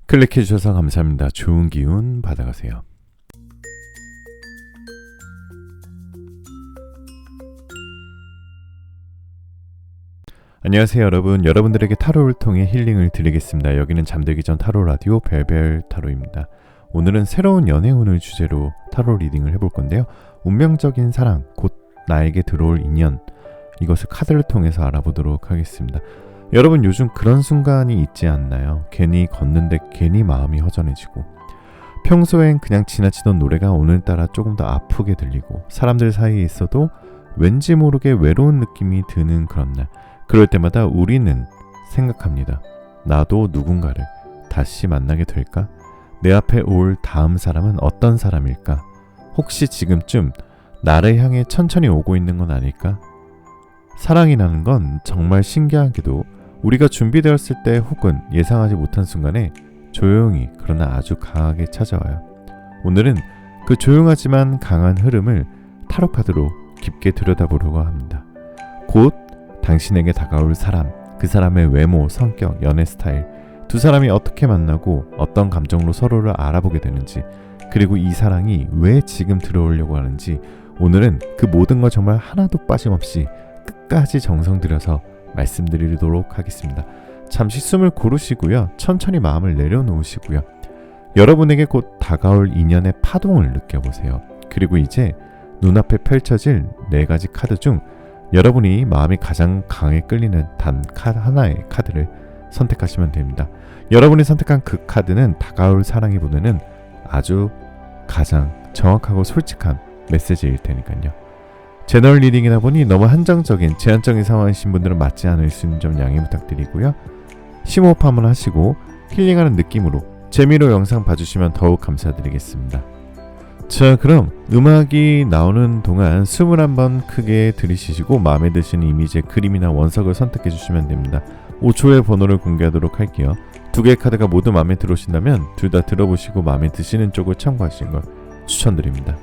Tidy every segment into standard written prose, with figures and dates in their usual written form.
클릭해 주셔서 감사합니다. 좋은 기운 받아가세요. 안녕하세요 여러분. 여러분들에게 타로를 통해 힐링을 드리겠습니다. 여기는 잠들기 전 타로 라디오 별별 타로입니다. 오늘은 새로운 연애운을 주제로 타로 리딩을 해볼 건데요. 운명적인 사랑, 곧 나에게 들어올 인연, 이것을 카드를 통해서 알아보도록 하겠습니다. 여러분 요즘 그런 순간이 있지 않나요? 괜히 걷는데 괜히 마음이 허전해지고, 평소엔 그냥 지나치던 노래가 오늘따라 조금 더 아프게 들리고, 사람들 사이에 있어도 왠지 모르게 외로운 느낌이 드는 그런 날, 그럴 때마다 우리는 생각합니다. 나도 누군가를 다시 만나게 될까? 내 앞에 올 다음 사람은 어떤 사람일까? 혹시 지금쯤 나를 향해 천천히 오고 있는 건 아닐까? 사랑이라는 건 정말 신기하게도 우리가 준비되었을 때 혹은 예상하지 못한 순간에 조용히 그러나 아주 강하게 찾아와요. 오늘은 그 조용하지만 강한 흐름을 타로 카드로 깊게 들여다보려고 합니다. 곧 당신에게 다가올 사람, 그 사람의 외모, 성격, 연애 스타일, 두 사람이 어떻게 만나고 어떤 감정으로 서로를 알아보게 되는지, 그리고 이 사랑이 왜 지금 들어오려고 하는지, 오늘은 그 모든 걸 정말 하나도 빠짐없이 끝까지 정성 들여서 말씀드리도록 하겠습니다. 잠시 숨을 고르시고요. 천천히 마음을 내려놓으시고요. 여러분에게 곧 다가올 인연의 파동을 느껴보세요. 그리고 이제 눈앞에 펼쳐질 4가지 카드 중 여러분이 마음이 가장 강하게 끌리는 단 하나의 카드를 선택하시면 됩니다. 여러분이 선택한 그 카드는 다가올 사랑이 보내는 아주 가장 정확하고 솔직한 메시지일 테니까요. 제너럴 리딩이다 보니 너무 한정적인 제한적인 상황이신 분들은 맞지 않을 수 있는 점 양해 부탁드리고요. 심호흡 한번 하시고 힐링하는 느낌으로 재미로 영상 봐주시면 더욱 감사드리겠습니다. 자, 그럼 음악이 나오는 동안 숨을 한번 크게 들이쉬시고 마음에 드시는 이미지의 그림이나 원석을 선택해 주시면 됩니다. 5초의 번호를 공개하도록 할게요. 2개의 카드가 모두 마음에 들어오신다면 둘 다 들어보시고 마음에 드시는 쪽을 참고하시는 걸 추천드립니다.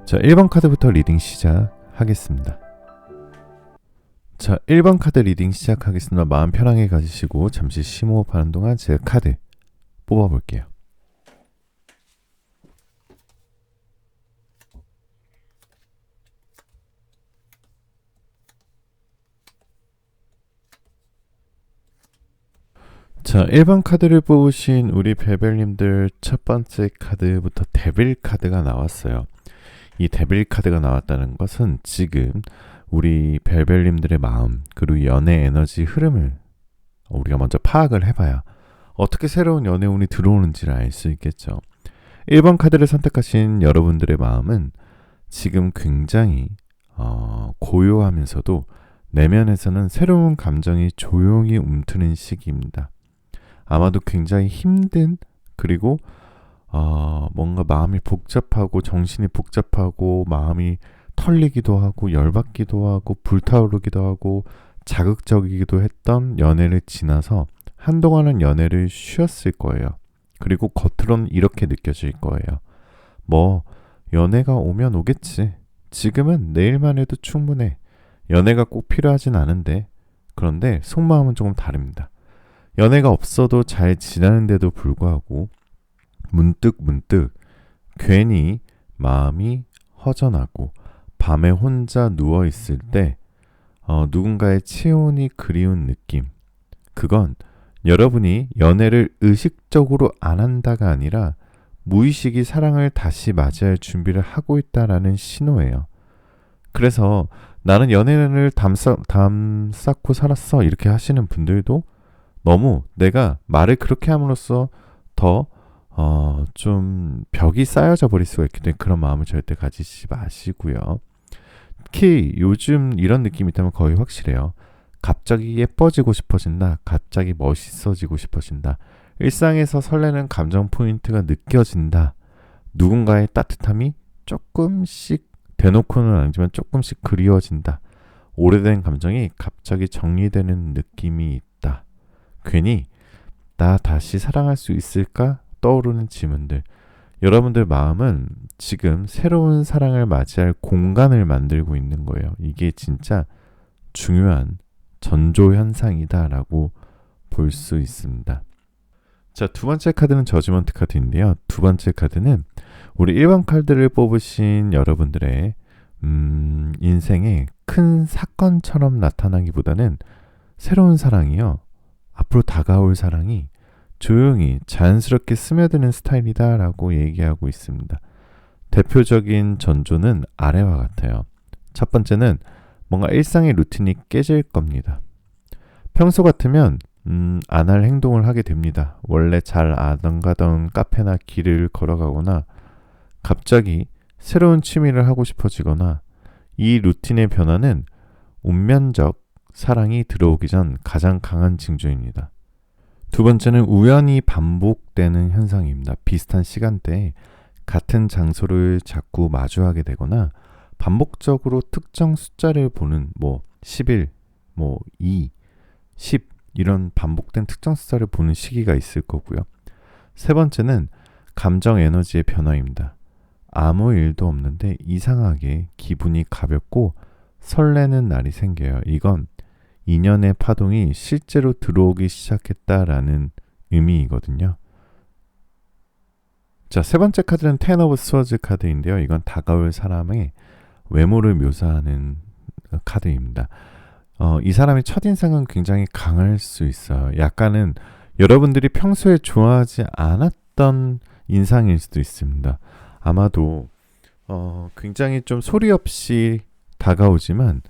자, 1번 카드부터 리딩 시작하겠습니다. 자, 1번 카드 리딩 시작하겠습니다. 마음 편하게 가지시고 잠시 심호흡하는 동안 제가 카드 뽑아볼게요. 자, 1번 카드를 뽑으신 우리 베벨님들, 첫 번째 카드부터 데빌 카드가 나왔어요. 이 데빌 카드가 나왔다는 것은 지금 우리 벨벨님들의 마음, 그리고 연애 에너지 흐름을 우리가 먼저 파악을 해봐야 어떻게 새로운 연애운이 들어오는지를 알 수 있겠죠. 1번 카드를 선택하신 여러분들의 마음은 지금 굉장히 고요하면서도 내면에서는 새로운 감정이 조용히 움트는 시기입니다. 아마도 굉장히 힘든, 그리고 뭔가 마음이 복잡하고 정신이 복잡하고 마음이 털리기도 하고 열받기도 하고 불타오르기도 하고 자극적이기도 했던 연애를 지나서 한동안은 연애를 쉬었을 거예요. 그리고 겉으로는 이렇게 느껴질 거예요. 뭐 연애가 오면 오겠지. 지금은 내일만 해도 충분해. 연애가 꼭 필요하진 않은데. 그런데 속마음은 조금 다릅니다. 연애가 없어도 잘 지나는데도 불구하고 문득 괜히 마음이 허전하고 밤에 혼자 누워있을 때 누군가의 체온이 그리운 느낌. 그건 여러분이 연애를 의식적으로 안 한다가 아니라 무의식이 사랑을 다시 맞이할 준비를 하고 있다라는 신호예요. 그래서 나는 연애를 담쌓고 살았어 이렇게 하시는 분들도 너무 내가 말을 그렇게 함으로써 더 좀 벽이 쌓여져 버릴 수가 있기 때문에 그런 마음을 절대 가지지 마시고요. 특히 요즘 이런 느낌이 있다면 거의 확실해요. 갑자기 예뻐지고 싶어진다. 갑자기 멋있어지고 싶어진다. 일상에서 설레는 감정 포인트가 느껴진다. 누군가의 따뜻함이 조금씩 대놓고는 아니지만 조금씩 그리워진다. 오래된 감정이 갑자기 정리되는 느낌이 있다. 괜히 나 다시 사랑할 수 있을까? 떠오르는 질문들. 여러분들 마음은 지금 새로운 사랑을 맞이할 공간을 만들고 있는 거예요. 이게 진짜 중요한 전조 현상이다라고 볼 수 있습니다. 자, 두 번째 카드는 저지먼트 카드인데요. 두 번째 카드는 우리 1번 카드를 뽑으신 여러분들의 인생의 큰 사건처럼 나타나기보다는 새로운 사랑이요. 앞으로 다가올 사랑이 조용히 자연스럽게 스며드는 스타일이다라고 얘기하고 있습니다. 대표적인 전조는 아래와 같아요. 첫 번째는 뭔가 일상의 루틴이 깨질 겁니다. 평소 같으면 안 할 행동을 하게 됩니다. 원래 잘 안 가던 카페나 길을 걸어가거나 갑자기 새로운 취미를 하고 싶어지거나 이 루틴의 변화는 운면적 사랑이 들어오기 전 가장 강한 징조입니다. 두 번째는 우연히 반복되는 현상입니다. 비슷한 시간대에 같은 장소를 자꾸 마주하게 되거나 반복적으로 특정 숫자를 보는 11, 2, 10 이런 반복된 특정 숫자를 보는 시기가 있을 거고요. 세 번째는 감정 에너지의 변화입니다. 아무 일도 없는데 이상하게 기분이 가볍고 설레는 날이 생겨요. 이건 인연의 파동이 실제로 들어오기 시작했다라는 의미이거든요. 자, 세 번째 카드는 텐 오브 스워즈 카드인데요. 이건 다가올 사람의 외모를 묘사하는 카드입니다. 이 사람의 첫인상은 굉장히 강할 수 있어요. 약간은 여러분들이 평소에 좋아하지 않았던 인상일 수도 있습니다. 아마도 굉장히 좀 소리 없이 다가오지만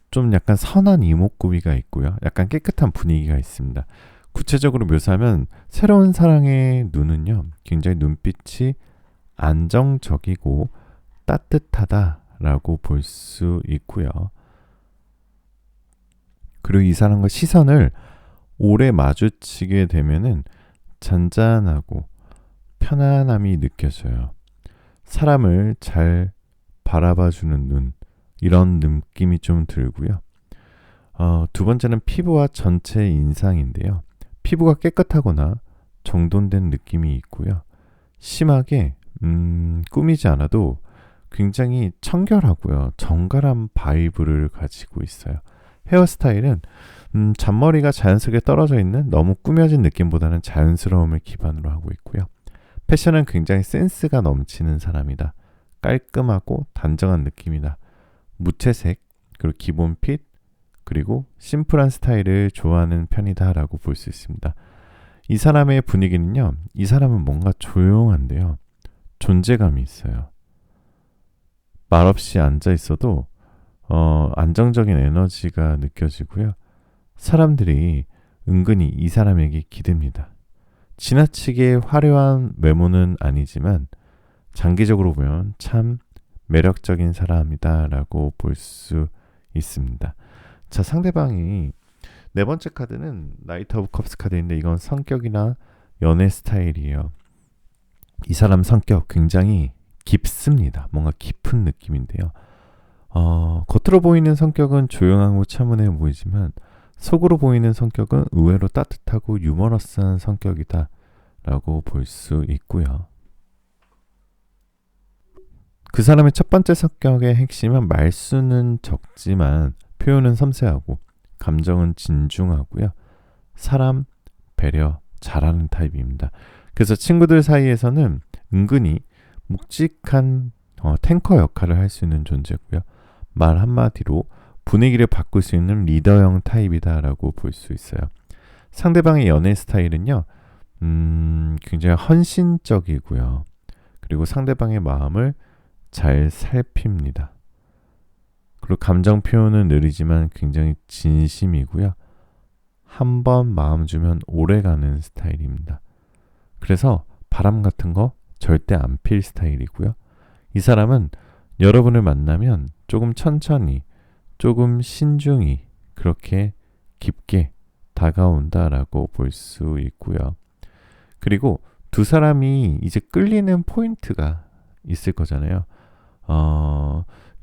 좀 약간 선한 이목구비가 있고요. 약간 깨끗한 분위기가 있습니다. 구체적으로 묘사하면 새로운 사랑의 눈은요. 굉장히 눈빛이 안정적이고 따뜻하다라고 볼 수 있고요. 그리고 이 사람과 시선을 오래 마주치게 되면은 잔잔하고 편안함이 느껴져요. 사람을 잘 바라봐주는 눈, 이런 느낌이 좀 들고요. 두 번째는 피부와 전체 인상인데요. 피부가 깨끗하거나 정돈된 느낌이 있고요. 심하게 꾸미지 않아도 굉장히 청결하고요. 정갈한 바이브를 가지고 있어요. 헤어스타일은 잔머리가 자연스럽게 떨어져 있는 너무 꾸며진 느낌보다는 자연스러움을 기반으로 하고 있고요. 패션은 굉장히 센스가 넘치는 사람이다. 깔끔하고 단정한 느낌이다. 무채색, 그리고 기본 핏, 그리고 심플한 스타일을 좋아하는 편이다라고 볼 수 있습니다. 이 사람의 분위기는요. 이 사람은 뭔가 조용한데요. 존재감이 있어요. 말없이 앉아 있어도 안정적인 에너지가 느껴지고요. 사람들이 은근히 이 사람에게 기댑니다. 지나치게 화려한 외모는 아니지만 장기적으로 보면 참 매력적인 사람이다라고 볼 수 있습니다. 자, 상대방이 네 번째 카드는 나이트 오브 컵스 카드인데 이건 성격이나 연애 스타일이에요. 이 사람 성격 굉장히 깊습니다. 뭔가 깊은 느낌인데요. 겉으로 보이는 성격은 조용하고 차분해 보이지만 속으로 보이는 성격은 의외로 따뜻하고 유머러스한 성격이다 라고 볼 수 있고요. 그 사람의 첫 번째 성격의 핵심은 말수는 적지만 표현은 섬세하고 감정은 진중하고요. 사람 배려 잘하는 타입입니다. 그래서 친구들 사이에서는 은근히 묵직한 탱커 역할을 할 수 있는 존재고요. 말 한마디로 분위기를 바꿀 수 있는 리더형 타입이다라고 볼 수 있어요. 상대방의 연애 스타일은요, 굉장히 헌신적이고요. 그리고 상대방의 마음을 잘 살핍니다. 그리고 감정 표현은 느리지만 굉장히 진심이고요. 한 번 마음 주면 오래가는 스타일입니다. 그래서 바람 같은 거 절대 안 필 스타일이고요. 이 사람은 여러분을 만나면 조금 천천히, 조금 신중히 그렇게 깊게 다가온다라고 볼 수 있고요. 그리고 두 사람이 이제 끌리는 포인트가 있을 거잖아요.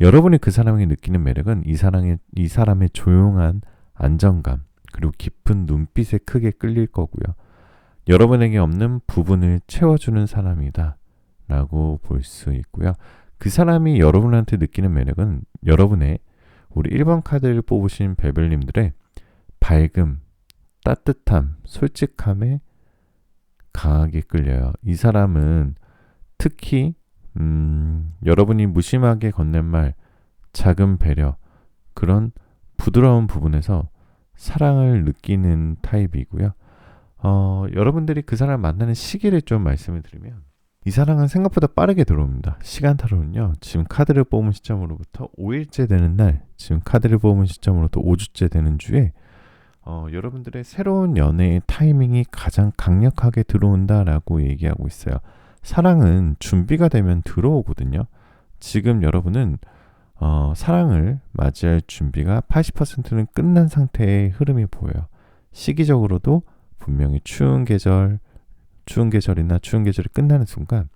여러분이 그 사람에게 느끼는 매력은 이 사람의 조용한 안정감, 그리고 깊은 눈빛에 크게 끌릴 거고요. 여러분에게 없는 부분을 채워주는 사람이다 라고 볼 수 있고요. 그 사람이 여러분한테 느끼는 매력은 여러분의 우리 1번 카드를 뽑으신 베벨님들의 밝음, 따뜻함, 솔직함에 강하게 끌려요. 이 사람은 특히 여러분이 무심하게 건넨 말, 작은 배려, 그런 부드러운 부분에서 사랑을 느끼는 타입이고요. 여러분들이 그 사람을 만나는 시기를 좀 말씀을 드리면 이 사랑은 생각보다 빠르게 들어옵니다. 시간 타로는요. 지금 카드를 뽑은 시점으로부터 5일째 되는 날, 지금 카드를 뽑은 시점으로부터 5주째 되는 주에 여러분들의 새로운 연애의 타이밍이 가장 강력하게 들어온다라고 얘기하고 있어요. 사랑은 준비가 되면 들어오거든요. 지금 여러분은 사랑을 맞이할 준비가 80%는 끝난 상태의 흐름이 보여요. 시기적으로도 분명히 추운 계절이나 추운 계절이 끝나는 순간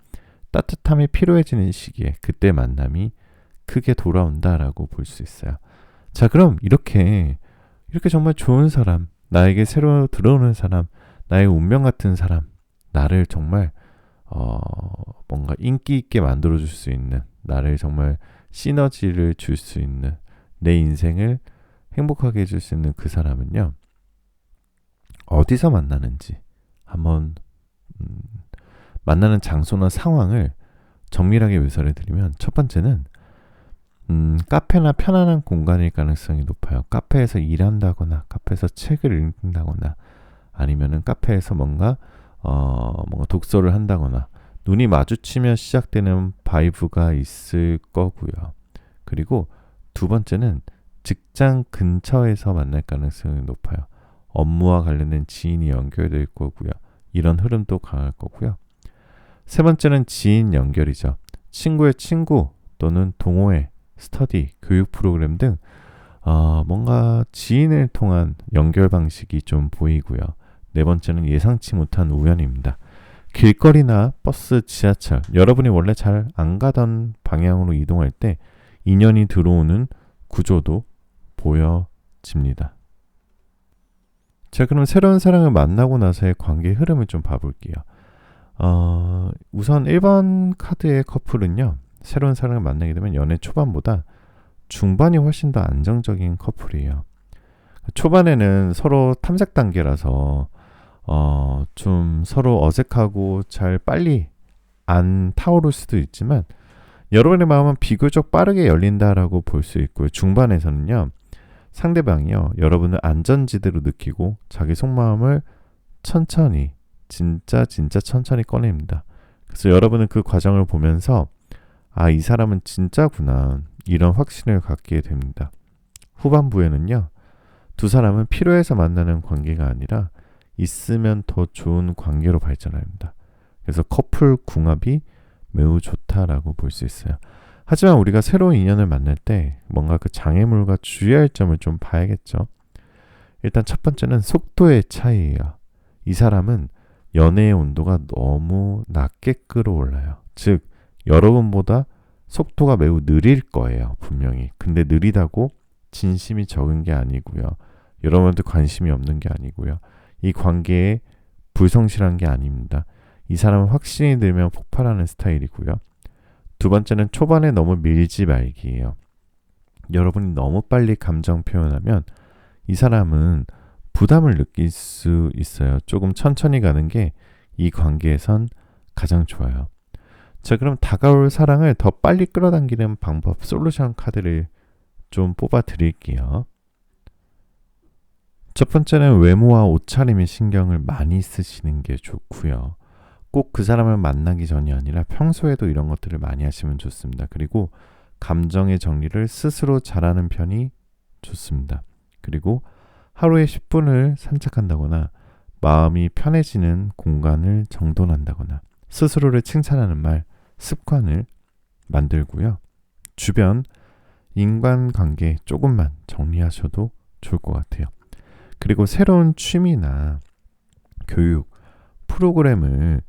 따뜻함이 필요해지는 시기에 그때 만남이 크게 돌아온다라고 볼 수 있어요. 자, 그럼 이렇게 정말 좋은 사람, 나에게 새로 들어오는 사람, 나의 운명 같은 사람, 나를 정말 뭔가 인기 있게 만들어줄 수 있는, 나를 정말 시너지를 줄 수 있는, 내 인생을 행복하게 해줄 수 있는 그 사람은요, 어디서 만나는지 한번 만나는 장소나 상황을 정밀하게 묘사를 드리면, 첫 번째는 카페나 편안한 공간일 가능성이 높아요. 카페에서 일한다거나 카페에서 책을 읽는다거나 아니면은 카페에서 뭔가 독서를 한다거나 눈이 마주치면 시작되는 바이브가 있을 거고요. 그리고 두 번째는 직장 근처에서 만날 가능성이 높아요. 업무와 관련된 지인이 연결될 거고요. 이런 흐름도 강할 거고요. 세 번째는 지인 연결이죠. 친구의 친구 또는 동호회, 스터디, 교육 프로그램 등 뭔가 지인을 통한 연결 방식이 좀 보이고요. 네 번째는 예상치 못한 우연입니다. 길거리나 버스, 지하철, 여러분이 원래 잘 안 가던 방향으로 이동할 때 인연이 들어오는 구조도 보여집니다. 자, 그럼 새로운 사랑을 만나고 나서의 관계의 흐름을 좀 봐볼게요. 우선 1번 카드의 커플은요, 새로운 사랑을 만나게 되면 연애 초반보다 중반이 훨씬 더 안정적인 커플이에요. 초반에는 서로 탐색 단계라서 좀 서로 어색하고 잘 빨리 안 타오를 수도 있지만 여러분의 마음은 비교적 빠르게 열린다라고 볼 수 있고요. 중반에서는요, 상대방이요, 여러분을 안전지대로 느끼고 자기 속마음을 천천히, 진짜 천천히 꺼냅니다. 그래서 여러분은 그 과정을 보면서 이 사람은 진짜구나, 이런 확신을 갖게 됩니다. 후반부에는요, 두 사람은 필요해서 만나는 관계가 아니라 있으면 더 좋은 관계로 발전합니다. 그래서 커플 궁합이 매우 좋다라고 볼 수 있어요. 하지만 우리가 새로운 인연을 만날 때 뭔가 그 장애물과 주의할 점을 좀 봐야겠죠. 일단 첫 번째는 속도의 차이예요. 이 사람은 연애의 온도가 너무 낮게 끌어올라요. 즉 여러분보다 속도가 매우 느릴 거예요. 분명히. 근데 느리다고 진심이 적은 게 아니고요. 여러분한테 관심이 없는 게 아니고요. 이 관계에 불성실한 게 아닙니다. 이 사람은 확신이 들면 폭발하는 스타일이고요. 두 번째는 초반에 너무 밀지 말기예요. 여러분이 너무 빨리 감정 표현하면 이 사람은 부담을 느낄 수 있어요. 조금 천천히 가는 게 이 관계에선 가장 좋아요. 자, 그럼 다가올 사랑을 더 빨리 끌어당기는 방법, 솔루션 카드를 좀 뽑아 드릴게요. 첫 번째는 외모와 옷차림에 신경을 많이 쓰시는 게 좋고요. 꼭 그 사람을 만나기 전이 아니라 평소에도 이런 것들을 많이 하시면 좋습니다. 그리고 감정의 정리를 스스로 잘하는 편이 좋습니다. 그리고 하루에 10분을 산책한다거나 마음이 편해지는 공간을 정돈한다거나 스스로를 칭찬하는 말, 습관을 만들고요. 주변 인간관계 조금만 정리하셔도 좋을 것 같아요. 그리고 새로운 취미나 교육, 프로그램을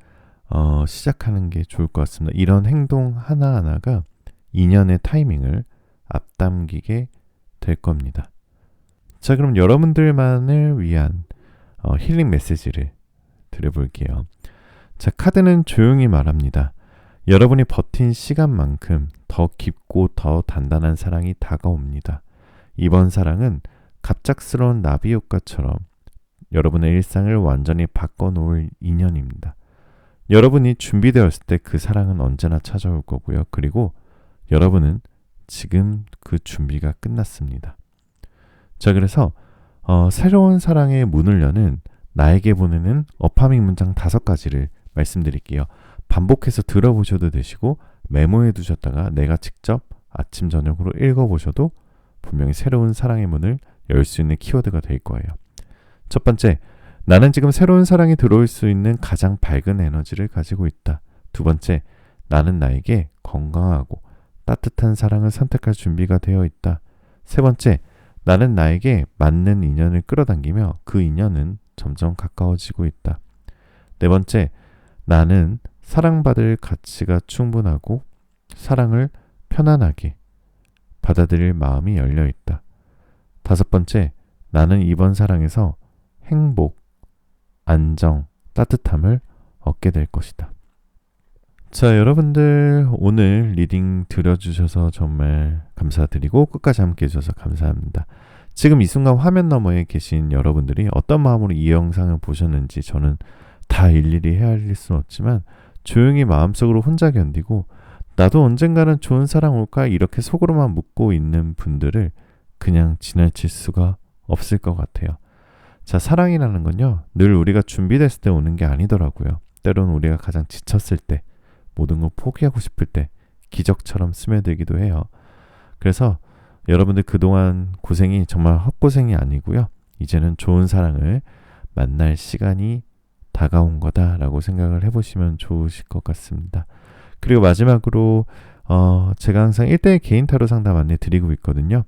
시작하는 게 좋을 것 같습니다. 이런 행동 하나하나가 인연의 타이밍을 앞당기게 될 겁니다. 자, 그럼 여러분들만을 위한 힐링 메시지를 드려볼게요. 자, 카드는 조용히 말합니다. 여러분이 버틴 시간만큼 더 깊고 더 단단한 사랑이 다가옵니다. 이번 사랑은 갑작스러운 나비 효과처럼 여러분의 일상을 완전히 바꿔놓을 인연입니다. 여러분이 준비되었을 때 그 사랑은 언제나 찾아올 거고요. 그리고 여러분은 지금 그 준비가 끝났습니다. 자, 그래서 새로운 사랑의 문을 여는 나에게 보내는 어파밍 문장 5가지를 말씀드릴게요. 반복해서 들어보셔도 되시고 메모해 두셨다가 내가 직접 아침 저녁으로 읽어보셔도 분명히 새로운 사랑의 문을 열 수 있는 키워드가 될 거예요. 첫 번째, 나는 지금 새로운 사랑이 들어올 수 있는 가장 밝은 에너지를 가지고 있다. 두 번째, 나는 나에게 건강하고 따뜻한 사랑을 선택할 준비가 되어 있다. 세 번째, 나는 나에게 맞는 인연을 끌어당기며 그 인연은 점점 가까워지고 있다. 네 번째, 나는 사랑받을 가치가 충분하고 사랑을 편안하게 받아들일 마음이 열려 있다. 다섯 번째, 나는 이번 사랑에서 행복, 안정, 따뜻함을 얻게 될 것이다. 자, 여러분들 오늘 리딩 들어주셔서 정말 감사드리고 끝까지 함께 해주셔서 감사합니다. 지금 이 순간 화면 너머에 계신 여러분들이 어떤 마음으로 이 영상을 보셨는지 저는 다 일일이 헤아릴 수는 없지만 조용히 마음속으로 혼자 견디고 나도 언젠가는 좋은 사랑 올까 이렇게 속으로만 묻고 있는 분들을 그냥 지나칠 수가 없을 것 같아요. 자, 사랑이라는 건요, 늘 우리가 준비됐을 때 오는 게 아니더라고요. 때로는 우리가 가장 지쳤을 때, 모든 걸 포기하고 싶을 때 기적처럼 스며들기도 해요. 그래서 여러분들 그동안 고생이 정말 헛고생이 아니고요. 이제는 좋은 사랑을 만날 시간이 다가온 거다라고 생각을 해보시면 좋으실 것 같습니다. 그리고 마지막으로 제가 항상 1대1 개인 타로 상담 안내 드리고 있거든요.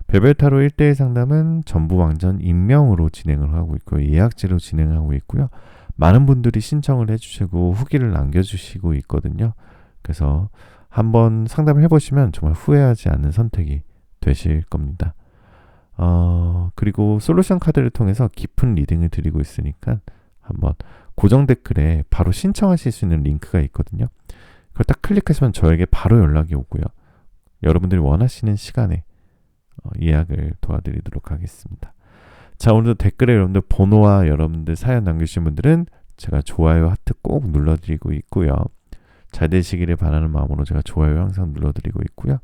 별별 타로 1대1 상담은 전부 완전 익명으로 진행을 하고 있고요. 예약제로 진행하고 있고요. 많은 분들이 신청을 해주시고 후기를 남겨주시고 있거든요. 그래서 한번 상담을 해보시면 정말 후회하지 않는 선택이 되실 겁니다. 그리고 솔루션 카드를 통해서 깊은 리딩을 드리고 있으니까 한번 고정 댓글에 바로 신청하실 수 있는 링크가 있거든요. 그걸 딱 클릭하시면 저에게 바로 연락이 오고요. 여러분들이 원하시는 시간에 예약을 도와드리도록 하겠습니다. 자, 오늘도 댓글에 여러분들 번호와 여러분들 사연 남겨주신 분들은 제가 좋아요, 하트 꼭 눌러드리고 있고요. 잘 되시기를 바라는 마음으로 제가 좋아요 항상 눌러드리고 있고요.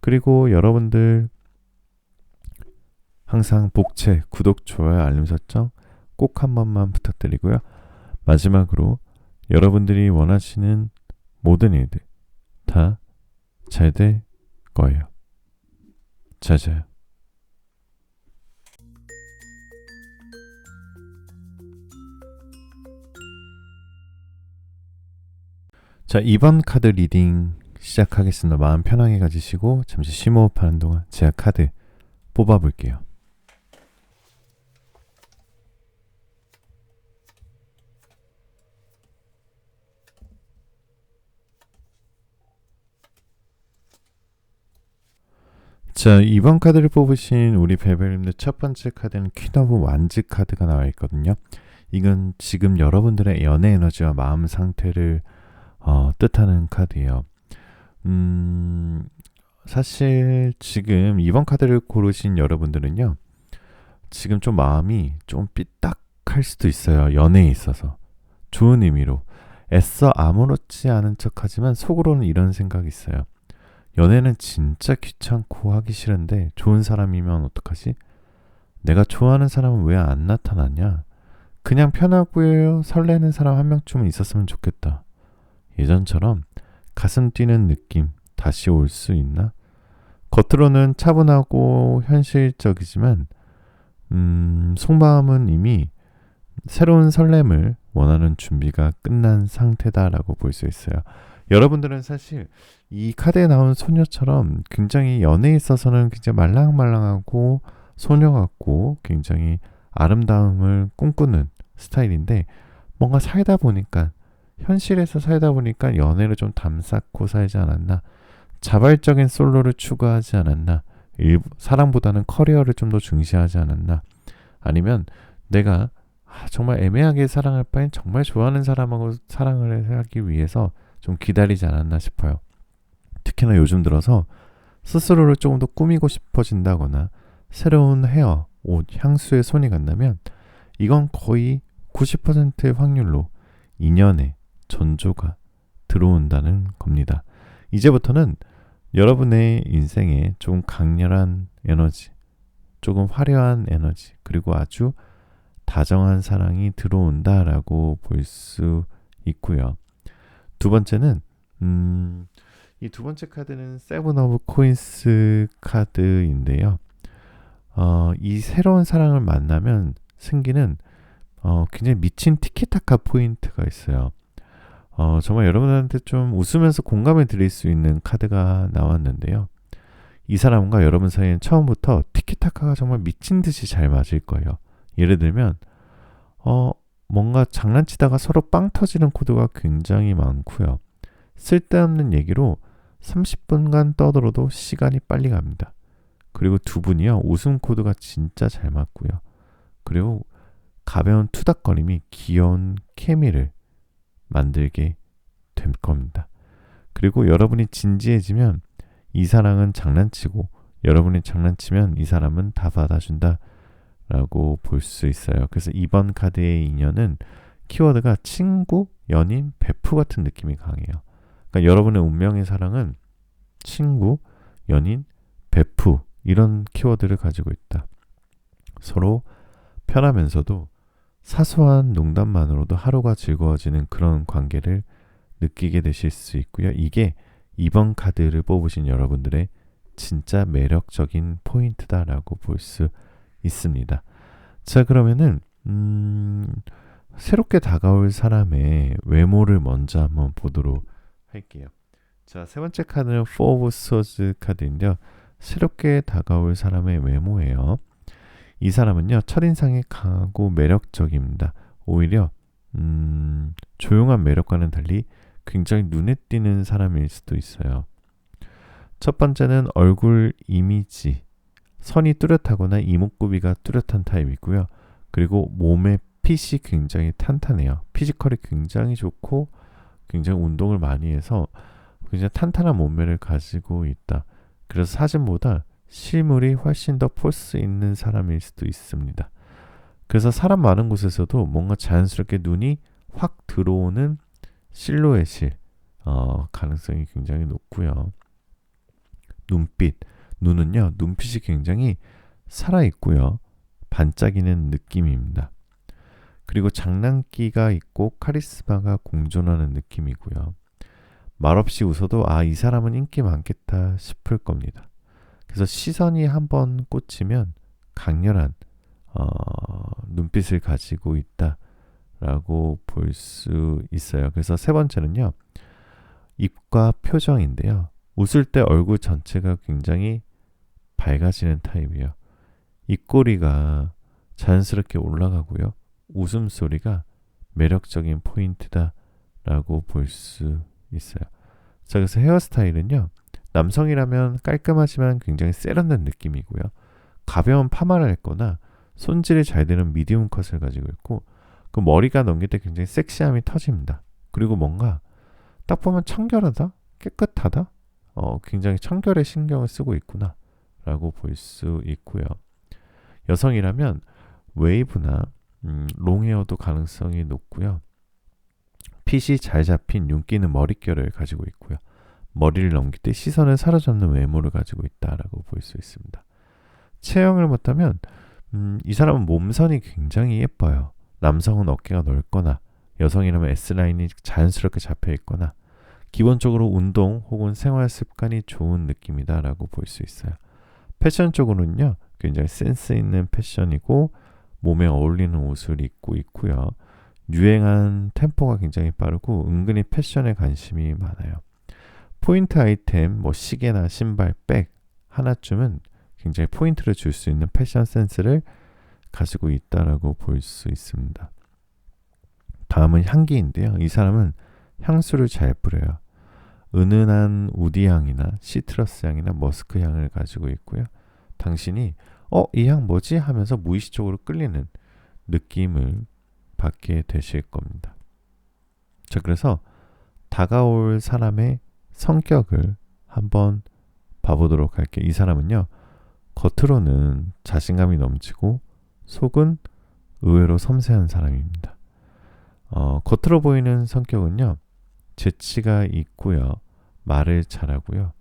그리고 여러분들 항상 복채, 구독, 좋아요, 알림 설정 꼭 한 번만 부탁드리고요. 마지막으로 여러분들이 원하시는 모든 일들 다 잘 될 거예요. 잘 자요. 자, 2번 카드 리딩 시작하겠습니다. 마음 편하게 가지시고 잠시 심호흡하는 동안 제가 카드 뽑아볼게요. 자, 2번 카드를 뽑으신 우리 벨벨님들 첫 번째 카드는 퀸 오브 완즈 카드가 나와 있거든요. 이건 지금 여러분들의 연애 에너지와 마음 상태를 뜻하는 카드예요. 사실 지금 2번 카드를 고르신 여러분들은요, 지금 좀 마음이 좀 삐딱할 수도 있어요. 연애에 있어서. 좋은 의미로. 애써 아무렇지 않은 척하지만 속으로는 이런 생각이 있어요. 연애는 진짜 귀찮고 하기 싫은데 좋은 사람이면 어떡하지? 내가 좋아하는 사람은 왜 안 나타나냐? 그냥 편하고요 설레는 사람 한 명쯤은 있었으면 좋겠다. 예전처럼 가슴 뛰는 느낌 다시 올 수 있나? 겉으로는 차분하고 현실적이지만 속마음은 이미 새로운 설렘을 원하는 준비가 끝난 상태다라고 볼 수 있어요. 여러분들은 사실 이 카드에 나온 소녀처럼 굉장히 연애에 있어서는 굉장히 말랑말랑하고 소녀 같고 굉장히 아름다움을 꿈꾸는 스타일인데 뭔가 살다 보니까 현실에서 살다 보니까 연애를 좀 담쌓고 살지 않았나, 자발적인 솔로를 추구하지 않았나, 사랑보다는 커리어를 좀 더 중시하지 않았나, 아니면 내가 정말 애매하게 사랑할 바엔 정말 좋아하는 사람하고 사랑을 하기 위해서 좀 기다리지 않았나 싶어요. 특히나 요즘 들어서 스스로를 조금 더 꾸미고 싶어진다거나 새로운 헤어, 옷, 향수에 손이 간다면 이건 거의 90%의 확률로 인연의 전조가 들어온다는 겁니다. 이제부터는 여러분의 인생에 조금 강렬한 에너지, 조금 화려한 에너지, 그리고 아주 다정한 사랑이 들어온다라고 볼 수 있고요. 두 번째는 이 두 번째 카드는 세븐 오브 코인스 카드인데요. 이 새로운 사랑을 만나면 생기는 굉장히 미친 티키타카 포인트가 있어요. 정말 여러분한테 좀 웃으면서 공감을 드릴 수 있는 카드가 나왔는데요. 이 사람과 여러분 사이엔 처음부터 티키타카가 정말 미친 듯이 잘 맞을 거예요. 예를 들면 뭔가 장난치다가 서로 빵 터지는 코드가 굉장히 많고요. 쓸데없는 얘기로 30분간 떠들어도 시간이 빨리 갑니다. 그리고 두 분이요, 웃음 코드가 진짜 잘 맞고요. 그리고 가벼운 투닥거림이 귀여운 케미를 만들게 될 겁니다. 그리고 여러분이 진지해지면 이 사람은 장난치고 여러분이 장난치면 이 사람은 다 받아준다 라고 볼 수 있어요. 그래서 이번 카드의 인연은 키워드가 친구, 연인, 베프 같은 느낌이 강해요. 그러니까 여러분의 운명의 사랑은 친구, 연인, 베프 이런 키워드를 가지고 있다. 서로 편하면서도 사소한 농담만으로도 하루가 즐거워지는 그런 관계를 느끼게 되실 수 있고요. 이게 이번 카드를 뽑으신 여러분들의 진짜 매력적인 포인트다라고 볼 수 있습니다. 자, 그러면은 새롭게 다가올 사람의 외모를 먼저 한번 보도록 할게요. 자, 세 번째 카드는 Four of Swords 카드인데요. 새롭게 다가올 사람의 외모예요. 이 사람은요, 첫인상이 강하고 매력적입니다. 오히려 조용한 매력과는 달리 굉장히 눈에 띄는 사람일 수도 있어요. 첫 번째는 얼굴 이미지, 선이 뚜렷하거나 이목구비가 뚜렷한 타입이고요. 그리고 몸의 핏이 굉장히 탄탄해요. 피지컬이 굉장히 좋고 굉장히 운동을 많이 해서 굉장히 탄탄한 몸매를 가지고 있다. 그래서 사진보다 실물이 훨씬 더 포스 있는 사람일 수도 있습니다. 그래서 사람 많은 곳에서도 뭔가 자연스럽게 눈이 확 들어오는 실루엣일 가능성이 굉장히 높고요. 눈은요, 눈빛이 굉장히 살아있고요. 반짝이는 느낌입니다. 그리고 장난기가 있고 카리스마가 공존하는 느낌이고요. 말없이 웃어도 이 사람은 인기 많겠다 싶을 겁니다. 그래서 시선이 한번 꽂히면 강렬한 눈빛을 가지고 있다라고 볼 수 있어요. 그래서 세 번째는요, 입과 표정인데요. 웃을 때 얼굴 전체가 굉장히 밝아지는 타입이에요. 입꼬리가 자연스럽게 올라가고요. 웃음소리가 매력적인 포인트다라고 볼 수 있어요. 자, 그래서 헤어스타일은요, 남성이라면 깔끔하지만 굉장히 세련된 느낌이고요. 가벼운 파마를 했거나 손질이 잘 되는 미디움 컷을 가지고 있고, 그 머리가 넘길 때 굉장히 섹시함이 터집니다. 그리고 뭔가 딱 보면 청결하다, 깨끗하다, 굉장히 청결에 신경을 쓰고 있구나 라고 볼 수 있고요. 여성이라면 웨이브나 롱헤어도 가능성이 높고요. 핏이 잘 잡힌 윤기는 머릿결을 가지고 있고요. 머리를 넘길 때 시선을 사로잡는 외모를 가지고 있다라고 볼 수 있습니다. 체형을 못하면 이 사람은 몸선이 굉장히 예뻐요. 남성은 어깨가 넓거나 여성이라면 S라인이 자연스럽게 잡혀 있거나 기본적으로 운동 혹은 생활 습관이 좋은 느낌이다라고 볼 수 있어요. 패션 쪽으로는요. 굉장히 센스 있는 패션이고 몸에 어울리는 옷을 입고 있고요. 유행한 템포가 굉장히 빠르고 은근히 패션에 관심이 많아요. 포인트 아이템, 뭐 시계나 신발, 백 하나쯤은 굉장히 포인트를 줄 수 있는 패션 센스를 가지고 있다라고 볼 수 있습니다. 다음은 향기인데요. 이 사람은 향수를 잘 뿌려요. 은은한 우디 향이나 시트러스 향이나 머스크 향을 가지고 있고요. 당신이 이 향 뭐지? 하면서 무의식적으로 끌리는 느낌을 받게 되실 겁니다. 자, 그래서 다가올 사람의 성격을 한번 봐보도록 할게요. 이 사람은요. 겉으로는 자신감이 넘치고 속은 의외로 섬세한 사람입니다. 겉으로 보이는 성격은요. 재치가 있고요. 말을 잘하고요.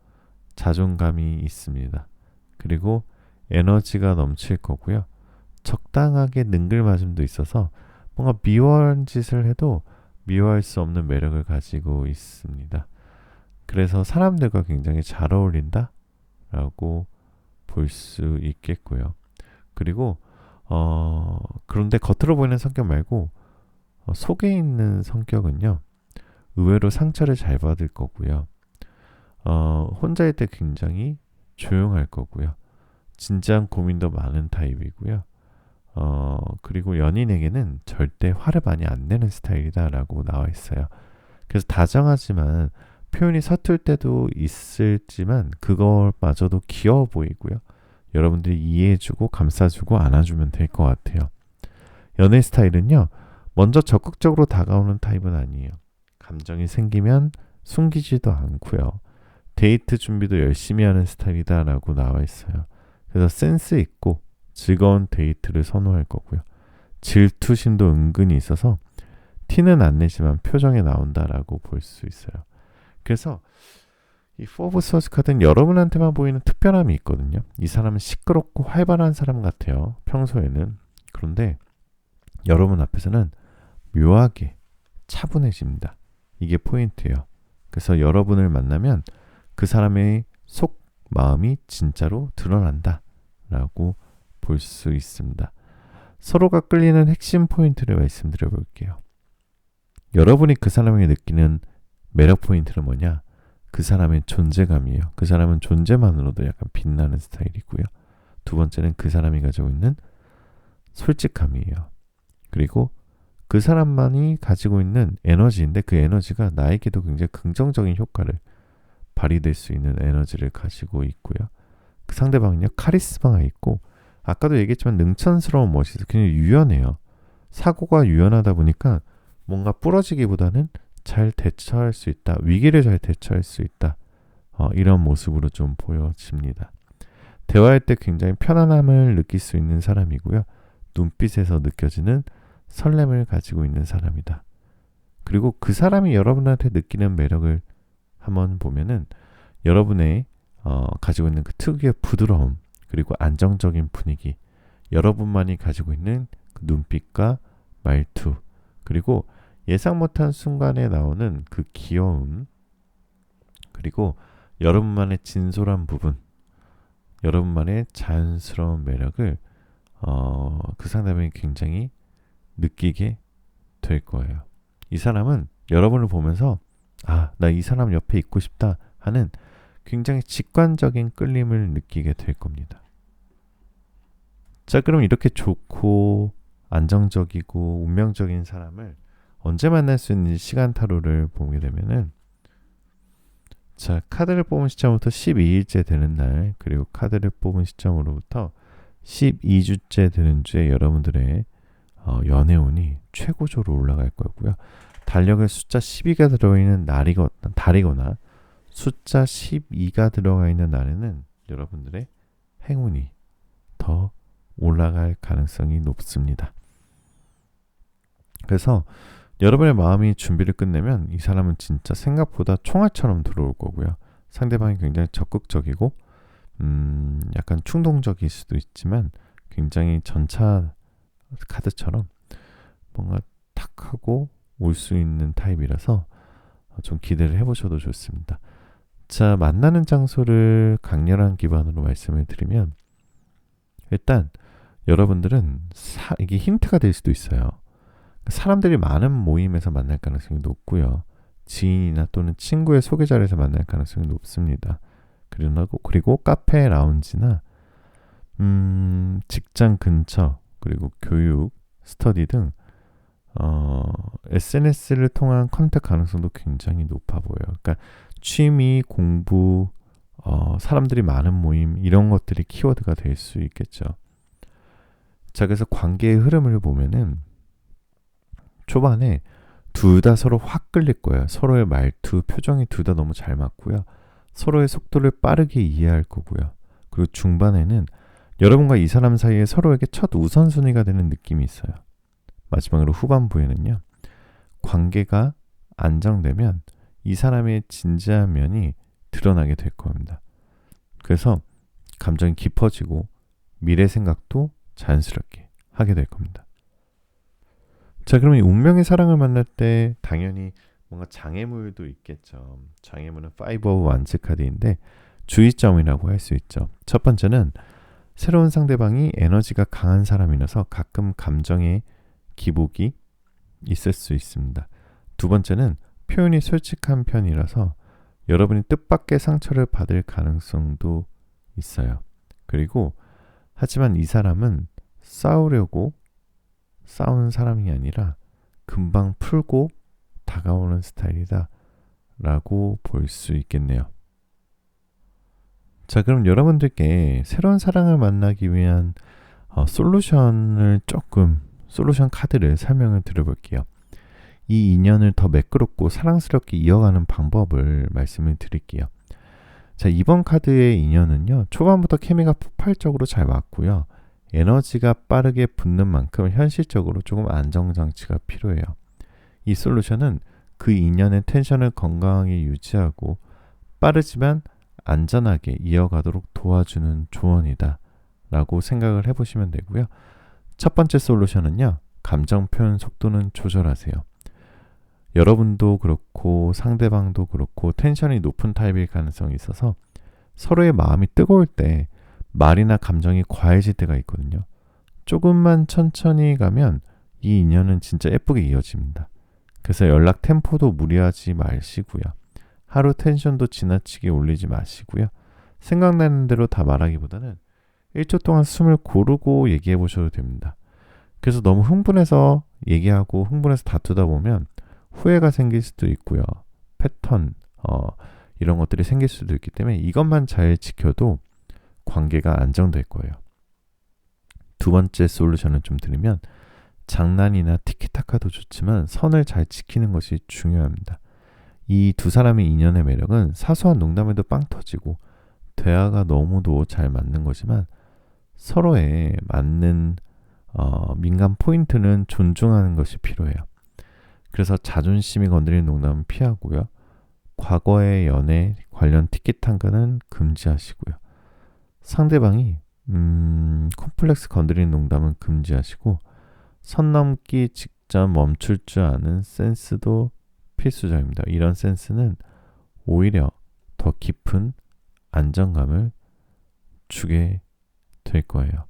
자존감이 있습니다. 그리고 에너지가 넘칠 거고요. 적당하게 능글맞음도 있어서 뭔가 미워한 짓을 해도 미워할 수 없는 매력을 가지고 있습니다. 그래서 사람들과 굉장히 잘 어울린다 라고 볼 수 있겠고요. 그리고 그런데 겉으로 보이는 성격 말고 속에 있는 성격은요. 의외로 상처를 잘 받을 거고요. 혼자일 때 굉장히 조용할 거고요. 진지한 고민도 많은 타입이고요. 그리고 연인에게는 절대 화를 많이 안 내는 스타일이다라고 나와 있어요. 그래서 다정하지만 표현이 서툴 때도 있을지만 그걸마저도 귀여워 보이고요. 여러분들이 이해해주고 감싸주고 안아주면 될 것 같아요. 연애 스타일은요. 먼저 적극적으로 다가오는 타입은 아니에요. 감정이 생기면 숨기지도 않고요. 데이트 준비도 열심히 하는 스타일이다라고 나와 있어요. 그래서 센스 있고 즐거운 데이트를 선호할 거고요. 질투심도 은근히 있어서 티는 안 내지만 표정에 나온다라고 볼 수 있어요. 그래서 이 포브 소스 카드는 여러분한테만 보이는 특별함이 있거든요. 이 사람은 시끄럽고 활발한 사람 같아요. 평소에는. 그런데 여러분 앞에서는 묘하게 차분해집니다. 이게 포인트예요. 그래서 여러분을 만나면 그 사람의 속 마음이 진짜로 드러난다 라고 볼 수 있습니다. 서로가 끌리는 핵심 포인트를 말씀드려 볼게요. 여러분이 그 사람에게 느끼는 매력 포인트는 뭐냐? 그 사람의 존재감이에요. 그 사람은 존재만으로도 약간 빛나는 스타일이고요. 두 번째는 그 사람이 가지고 있는 솔직함이에요. 그리고 그 사람만이 가지고 있는 에너지인데 그 에너지가 나에게도 굉장히 긍정적인 효과를 발휘될 수 있는 에너지를 가지고 있고요. 그 상대방은요. 카리스마가 있고 아까도 얘기했지만 능천스러운 멋이 있어요. 굉장히 유연해요. 사고가 유연하다 보니까 뭔가 부러지기보다는 잘 대처할 수 있다. 위기를 잘 대처할 수 있다. 이런 모습으로 좀 보여집니다. 대화할 때 굉장히 편안함을 느낄 수 있는 사람이고요. 눈빛에서 느껴지는 설렘을 가지고 있는 사람이다. 그리고 그 사람이 여러분한테 느끼는 매력을 한번 보면은 여러분의 가지고 있는 그 특유의 부드러움 그리고 안정적인 분위기 여러분만이 가지고 있는 그 눈빛과 말투 그리고 예상 못한 순간에 나오는 그 귀여움 그리고 여러분만의 진솔한 부분 여러분만의 자연스러운 매력을 그 상대방이 굉장히 느끼게 될 거예요. 이 사람은 여러분을 보면서 나 이 사람 옆에 있고 싶다 하는 굉장히 직관적인 끌림을 느끼게 될 겁니다. 자, 그럼 이렇게 좋고 안정적이고 운명적인 사람을 언제 만날 수 있는지 시간 타로를 보게 되면은 자, 카드를 뽑은 시점부터 12일째 되는 날 그리고 카드를 뽑은 시점으로부터 12주째 되는 주에 여러분들의 연애운이 최고조로 올라갈 거고요. 달력에 숫자 12가 들어있는 달이거나 숫자 12가 들어가 있는 날에는 여러분들의 행운이 더 올라갈 가능성이 높습니다. 그래서 여러분의 마음이 준비를 끝내면 이 사람은 진짜 생각보다 총알처럼 들어올 거고요. 상대방이 굉장히 적극적이고 약간 충동적일 수도 있지만 굉장히 전차 카드처럼 뭔가 탁 하고 올 수 있는 타입이라서 좀 기대를 해보셔도 좋습니다. 자, 만나는 장소를 강렬한 기반으로 말씀을 드리면 일단 여러분들은 이게 힌트가 될 수도 있어요. 사람들이 많은 모임에서 만날 가능성이 높고요. 지인이나 또는 친구의 소개자리에서 만날 가능성이 높습니다. 그리고 카페, 라운지나 직장 근처, 그리고 교육, 스터디 등 SNS를 통한 컨택 가능성도 굉장히 높아 보여요. 그러니까 취미, 공부, 사람들이 많은 모임 이런 것들이 키워드가 될 수 있겠죠. 자, 그래서 관계의 흐름을 보면은 초반에 둘 다 서로 확 끌릴 거예요. 서로의 말투, 표정이 둘 다 너무 잘 맞고요. 서로의 속도를 빠르게 이해할 거고요. 그리고 중반에는 여러분과 이 사람 사이에 서로에게 첫 우선순위가 되는 느낌이 있어요. 마지막으로 후반부에는요. 관계가 안정되면 이 사람의 진지한 면이 드러나게 될 겁니다. 그래서 감정이 깊어지고 미래 생각도 자연스럽게 하게 될 겁니다. 자, 그러면 운명의 사랑을 만날 때 당연히 뭔가 장애물도 있겠죠. 장애물은 5 of Wands 카드인데 주의점이라고 할 수 있죠. 첫 번째는 새로운 상대방이 에너지가 강한 사람이라서 가끔 감정의 기복이 있을 수 있습니다. 두 번째는 표현이 솔직한 편이라서 여러분이 뜻밖의 상처를 받을 가능성도 있어요. 그리고 하지만 이 사람은 싸우려고 싸우는 사람이 아니라 금방 풀고 다가오는 스타일이다 라고 볼 수 있겠네요. 자, 그럼 여러분들께 새로운 사랑을 만나기 위한 솔루션 카드를 설명을 드려볼게요. 이 인연을 더 매끄럽고 사랑스럽게 이어가는 방법을 말씀을 드릴게요. 자, 이번 카드의 인연은요, 초반부터 케미가 폭발적으로 잘 맞고요. 에너지가 빠르게 붙는 만큼 현실적으로 조금 안정장치가 필요해요. 이 솔루션은 그 인연의 텐션을 건강하게 유지하고 빠르지만 안전하게 이어가도록 도와주는 조언이다 라고 생각을 해보시면 되고요. 첫 번째 솔루션은요, 감정 표현 속도는 조절하세요. 여러분도 그렇고 상대방도 그렇고 텐션이 높은 타입일 가능성이 있어서 서로의 마음이 뜨거울 때 말이나 감정이 과해질 때가 있거든요. 조금만 천천히 가면 이 인연은 진짜 예쁘게 이어집니다. 그래서 연락 템포도 무리하지 마시고요. 하루 텐션도 지나치게 올리지 마시고요. 생각나는 대로 다 말하기보다는 1초 동안 숨을 고르고 얘기해 보셔도 됩니다. 그래서 너무 흥분해서 얘기하고 흥분해서 다투다 보면 후회가 생길 수도 있고요. 패턴 이런 것들이 생길 수도 있기 때문에 이것만 잘 지켜도 관계가 안정될 거예요. 두 번째 솔루션을 좀 드리면 장난이나 티키타카도 좋지만 선을 잘 지키는 것이 중요합니다. 이 두 사람의 인연의 매력은 사소한 농담에도 빵 터지고 대화가 너무도 잘 맞는 거지만 서로에 맞는 민감 포인트는 존중하는 것이 필요해요. 그래서 자존심이 건드리는 농담은 피하고요. 과거의 연애 관련 티키타카는 금지하시고요. 상대방이 콤플렉스 건드리는 농담은 금지하시고 선 넘기 직전 멈출 줄 아는 센스도 필수적입니다. 이런 센스는 오히려 더 깊은 안정감을 주게 될 거예요.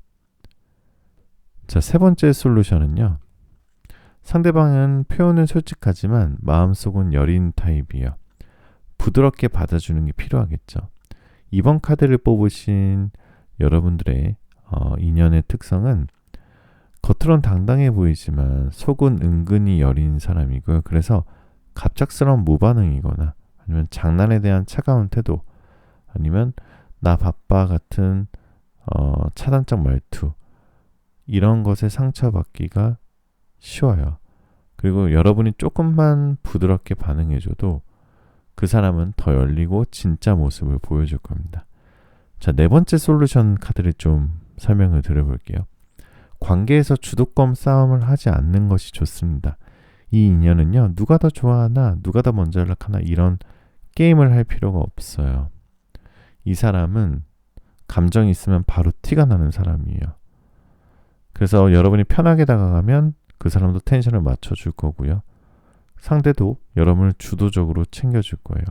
자, 세 번째 솔루션은요. 상대방은 표현은 솔직하지만 마음속은 여린 타입이에요. 부드럽게 받아주는 게 필요하겠죠. 이번 카드를 뽑으신 여러분들의 인연의 특성은 겉으론 당당해 보이지만 속은 은근히 여린 사람이고요. 그래서 갑작스러운 무반응이거나 아니면 장난에 대한 차가운 태도 아니면 나 바빠 같은 차단적 말투 이런 것에 상처받기가 쉬워요. 그리고 여러분이 조금만 부드럽게 반응해줘도 그 사람은 더 열리고 진짜 모습을 보여줄 겁니다. 자, 네 번째 솔루션 카드를 좀 설명을 드려볼게요. 관계에서 주도권 싸움을 하지 않는 것이 좋습니다. 이 인연은요, 누가 더 좋아하나, 누가 더 먼저 연락하나 이런 게임을 할 필요가 없어요. 이 사람은 감정이 있으면 바로 티가 나는 사람이에요. 그래서 여러분이 편하게 다가가면 그 사람도 텐션을 맞춰줄 거고요. 상대도 여러분을 주도적으로 챙겨줄 거예요.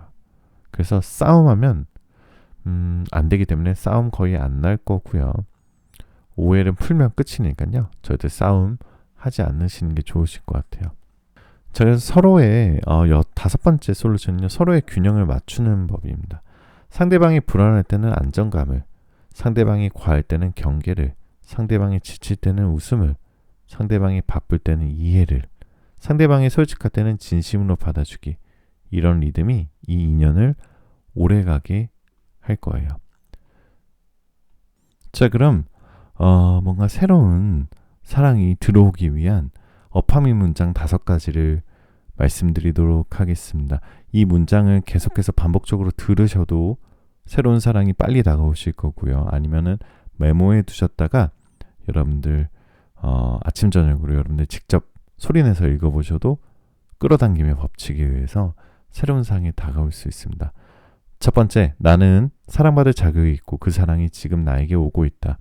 그래서 싸움하면 안 되기 때문에 싸움 거의 안 날 거고요. 오해를 풀면 끝이니까요. 절대 싸움 하지 않으시는 게 좋으실 것 같아요. 그래서 서로의 5번째 솔루션은요. 서로의 균형을 맞추는 법입니다. 상대방이 불안할 때는 안정감을, 상대방이 과할 때는 경계를, 상대방이 지칠 때는 웃음을, 상대방이 바쁠 때는 이해를, 상대방이 솔직할 때는 진심으로 받아주기. 이런 리듬이 이 인연을 오래가게 할 거예요. 자, 그럼 뭔가 새로운 사랑이 들어오기 위한 어파미 문장 5가지를 말씀드리도록 하겠습니다. 이 문장을 계속해서 반복적으로 들으셔도 새로운 사랑이 빨리 다가오실 거고요. 아니면은 메모해 두셨다가 여러분들 아침 저녁으로 여러분들 직접 소리내서 읽어보셔도 끌어당김의 법칙에 의해서 새로운 사랑이 다가올 수 있습니다. 첫 번째, 나는 사랑받을 자격이 있고 그 사랑이 지금 나에게 오고 있다.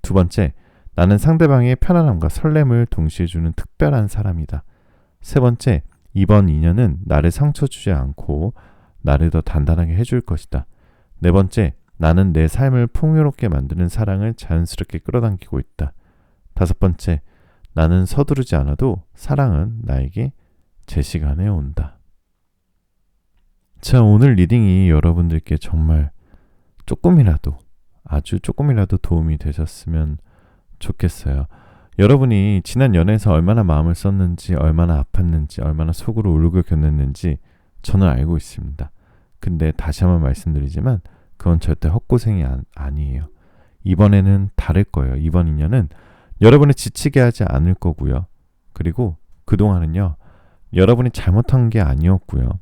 두 번째, 나는 상대방의 편안함과 설렘을 동시에 주는 특별한 사람이다. 세 번째, 이번 인연은 나를 상처 주지 않고 나를 더 단단하게 해줄 것이다. 네 번째, 나는 내 삶을 풍요롭게 만드는 사랑을 자연스럽게 끌어당기고 있다. 다섯 번째, 나는 서두르지 않아도 사랑은 나에게 제 시간에 온다. 자, 오늘 리딩이 여러분들께 정말 아주 조금이라도 도움이 되셨으면 좋겠어요. 여러분이 지난 연애에서 얼마나 마음을 썼는지, 얼마나 아팠는지, 얼마나 속으로 울고 견뎠는지 저는 알고 있습니다. 근데 다시 한번 말씀드리지만 그건 절대 헛고생이 아니에요. 이번에는 다를 거예요. 이번 인연은 여러분을 지치게 하지 않을 거고요. 그리고 그동안은요, 여러분이 잘못한 게 아니었고요.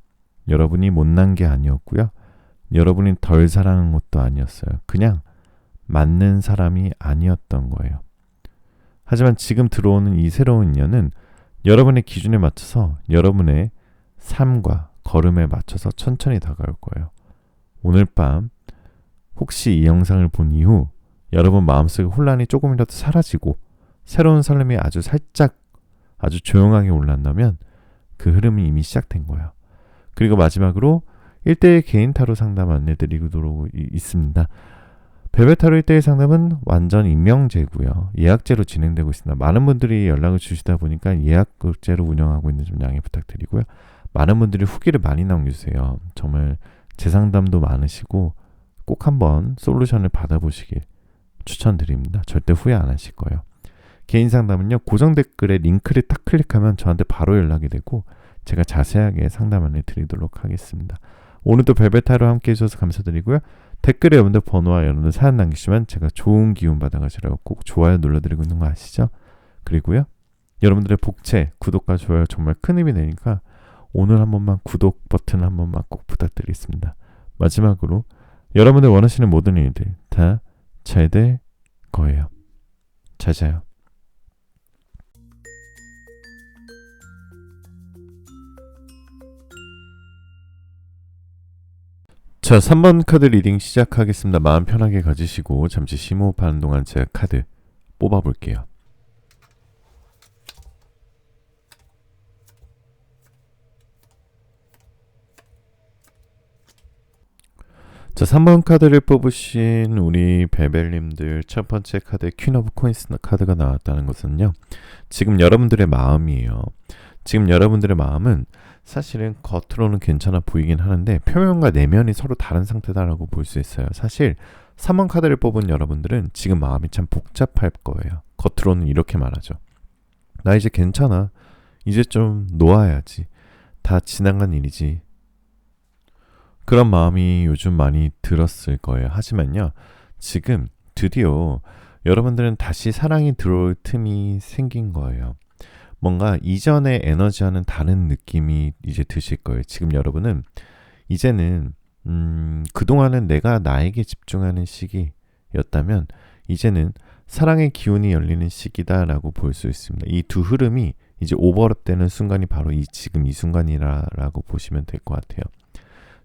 여러분이 못난 게 아니었고요. 여러분이 덜 사랑한 것도 아니었어요. 그냥 맞는 사람이 아니었던 거예요. 하지만 지금 들어오는 이 새로운 인연은 여러분의 기준에 맞춰서 여러분의 삶과 걸음에 맞춰서 천천히 다가올 거예요. 오늘 밤 혹시 이 영상을 본 이후 여러분 마음속에 혼란이 조금이라도 사라지고 새로운 설렘이 아주 살짝 아주 조용하게 올라온다면 그 흐름이 이미 시작된 거예요. 그리고 마지막으로 1대1 개인 타로 상담 안내드리도록 있습니다. 벨벳 타로 1대1 상담은 완전 임명제고요. 예약제로 진행되고 있습니다. 많은 분들이 연락을 주시다 보니까 예약제로 운영하고 있는 점 양해 부탁드리고요. 많은 분들이 후기를 많이 남겨주세요. 정말 재상담도 많으시고 꼭 한번 솔루션을 받아보시길 추천드립니다. 절대 후회 안 하실 거예요. 개인 상담은요, 고정 댓글에 링크를 딱 클릭하면 저한테 바로 연락이 되고 제가 자세하게 상담 안내 드리도록 하겠습니다. 오늘도 벨벳 타로 함께 해주셔서 감사드리고요. 댓글에 여러분들 번호와 여러분들 사연 남기시면 제가 좋은 기운 받아가시라고 꼭 좋아요 눌러드리고 있는 거 아시죠? 그리고요, 여러분들의 복채, 구독과 좋아요 정말 큰 힘이 되니까 오늘 한 번만 구독 버튼 한 번만 꼭 부탁드리겠습니다. 마지막으로 여러분들 원하시는 모든 일들 다 잘 될 거예요. 잘 자요. 자, 3번 카드 리딩 시작하겠습니다. 마음 편하게 가지시고 잠시 심호흡하는 동안 제가 카드 뽑아볼게요. 자, 3번 카드를 뽑으신 우리 베벨님들, 첫 번째 카드 퀸 오브 코인스 카드가 나왔다는 것은요, 지금 여러분들의 마음이에요. 지금 여러분들의 마음은 사실은 겉으로는 괜찮아 보이긴 하는데 표면과 내면이 서로 다른 상태다라고 볼 수 있어요. 사실 3번 카드를 뽑은 여러분들은 지금 마음이 참 복잡할 거예요. 겉으로는 이렇게 말하죠. 나 이제 괜찮아. 이제 좀 놓아야지. 다 지나간 일이지. 그런 마음이 요즘 많이 들었을 거예요. 하지만요, 지금 드디어 여러분들은 다시 사랑이 들어올 틈이 생긴 거예요. 뭔가 이전의 에너지와는 다른 느낌이 이제 드실 거예요. 지금 여러분은 이제는 그동안은 내가 나에게 집중하는 시기였다면 이제는 사랑의 기운이 열리는 시기다라고 볼 수 있습니다. 이 두 흐름이 이제 오버랩되는 순간이 바로 지금 이 순간이라고 보시면 될 것 같아요.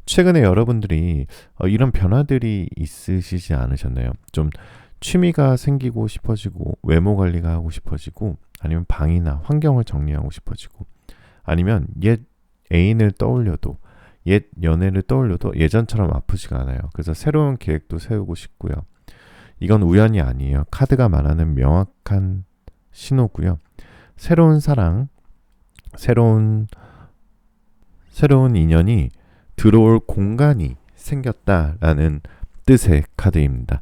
최근에 여러분들이 이런 변화들이 있으시지 않으셨나요? 좀 취미가 생기고 싶어지고 외모 관리가 하고 싶어지고 아니면 방이나 환경을 정리하고 싶어지고 아니면 옛 애인을 떠올려도 옛 연애를 떠올려도 예전처럼 아프지가 않아요. 그래서 새로운 계획도 세우고 싶고요. 이건 우연이 아니에요. 카드가 말하는 명확한 신호고요. 새로운 사랑, 새로운 인연이 들어올 공간이 생겼다라는 뜻의 카드입니다.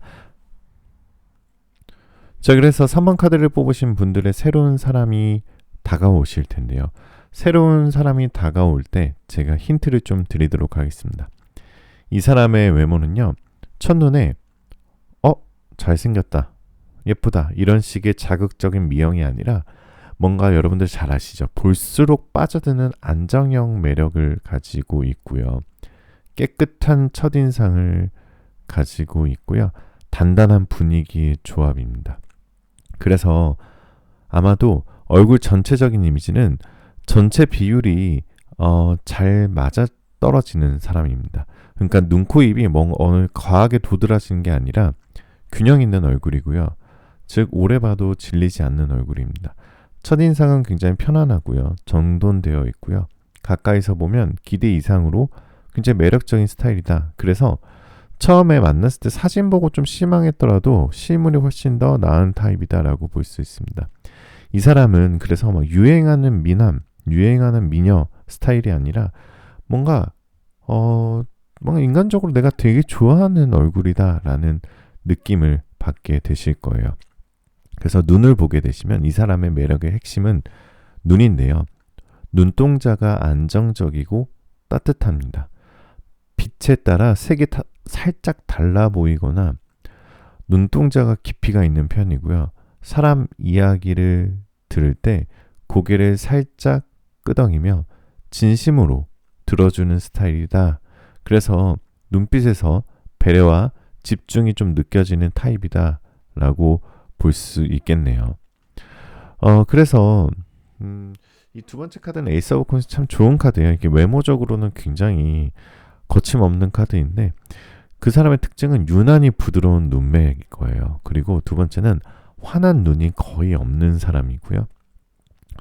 자, 그래서 3번 카드를 뽑으신 분들의 새로운 사람이 다가오실 텐데요. 새로운 사람이 다가올 때 제가 힌트를 좀 드리도록 하겠습니다. 이 사람의 외모는요, 첫눈에 잘생겼다, 예쁘다 이런 식의 자극적인 미형이 아니라 뭔가 여러분들 잘 아시죠? 볼수록 빠져드는 안정형 매력을 가지고 있고요. 깨끗한 첫인상을 가지고 있고요. 단단한 분위기의 조합입니다. 그래서 아마도 얼굴 전체적인 이미지는 전체 비율이 잘 맞아 떨어지는 사람입니다. 그러니까 눈, 코, 입이 어느 과하게 도드라지는 게 아니라 균형 있는 얼굴이고요. 즉 오래 봐도 질리지 않는 얼굴입니다. 첫인상은 굉장히 편안하고요. 정돈되어 있고요. 가까이서 보면 기대 이상으로 굉장히 매력적인 스타일이다. 그래서 처음에 만났을 때 사진 보고 좀 실망했더라도 실물이 훨씬 더 나은 타입이다라고 볼 수 있습니다. 이 사람은 그래서 유행하는 미남, 유행하는 미녀 스타일이 아니라 뭔가 인간적으로 내가 되게 좋아하는 얼굴이다라는 느낌을 받게 되실 거예요. 그래서 눈을 보게 되시면 이 사람의 매력의 핵심은 눈인데요. 눈동자가 안정적이고 따뜻합니다. 빛에 따라 색이 살짝 달라 보이거나 눈동자가 깊이가 있는 편이고요. 사람 이야기를 들을 때 고개를 살짝 끄덕이며 진심으로 들어주는 스타일이다. 그래서 눈빛에서 배려와 집중이 좀 느껴지는 타입이다 라고 볼 수 있겠네요. 그래서 이 두 번째 카드는 에이스 오브 콘스 참 좋은 카드예요. 이게 외모적으로는 굉장히 거침없는 카드인데 그 사람의 특징은 유난히 부드러운 눈매일 거예요. 그리고 두 번째는 환한 눈이 거의 없는 사람이고요.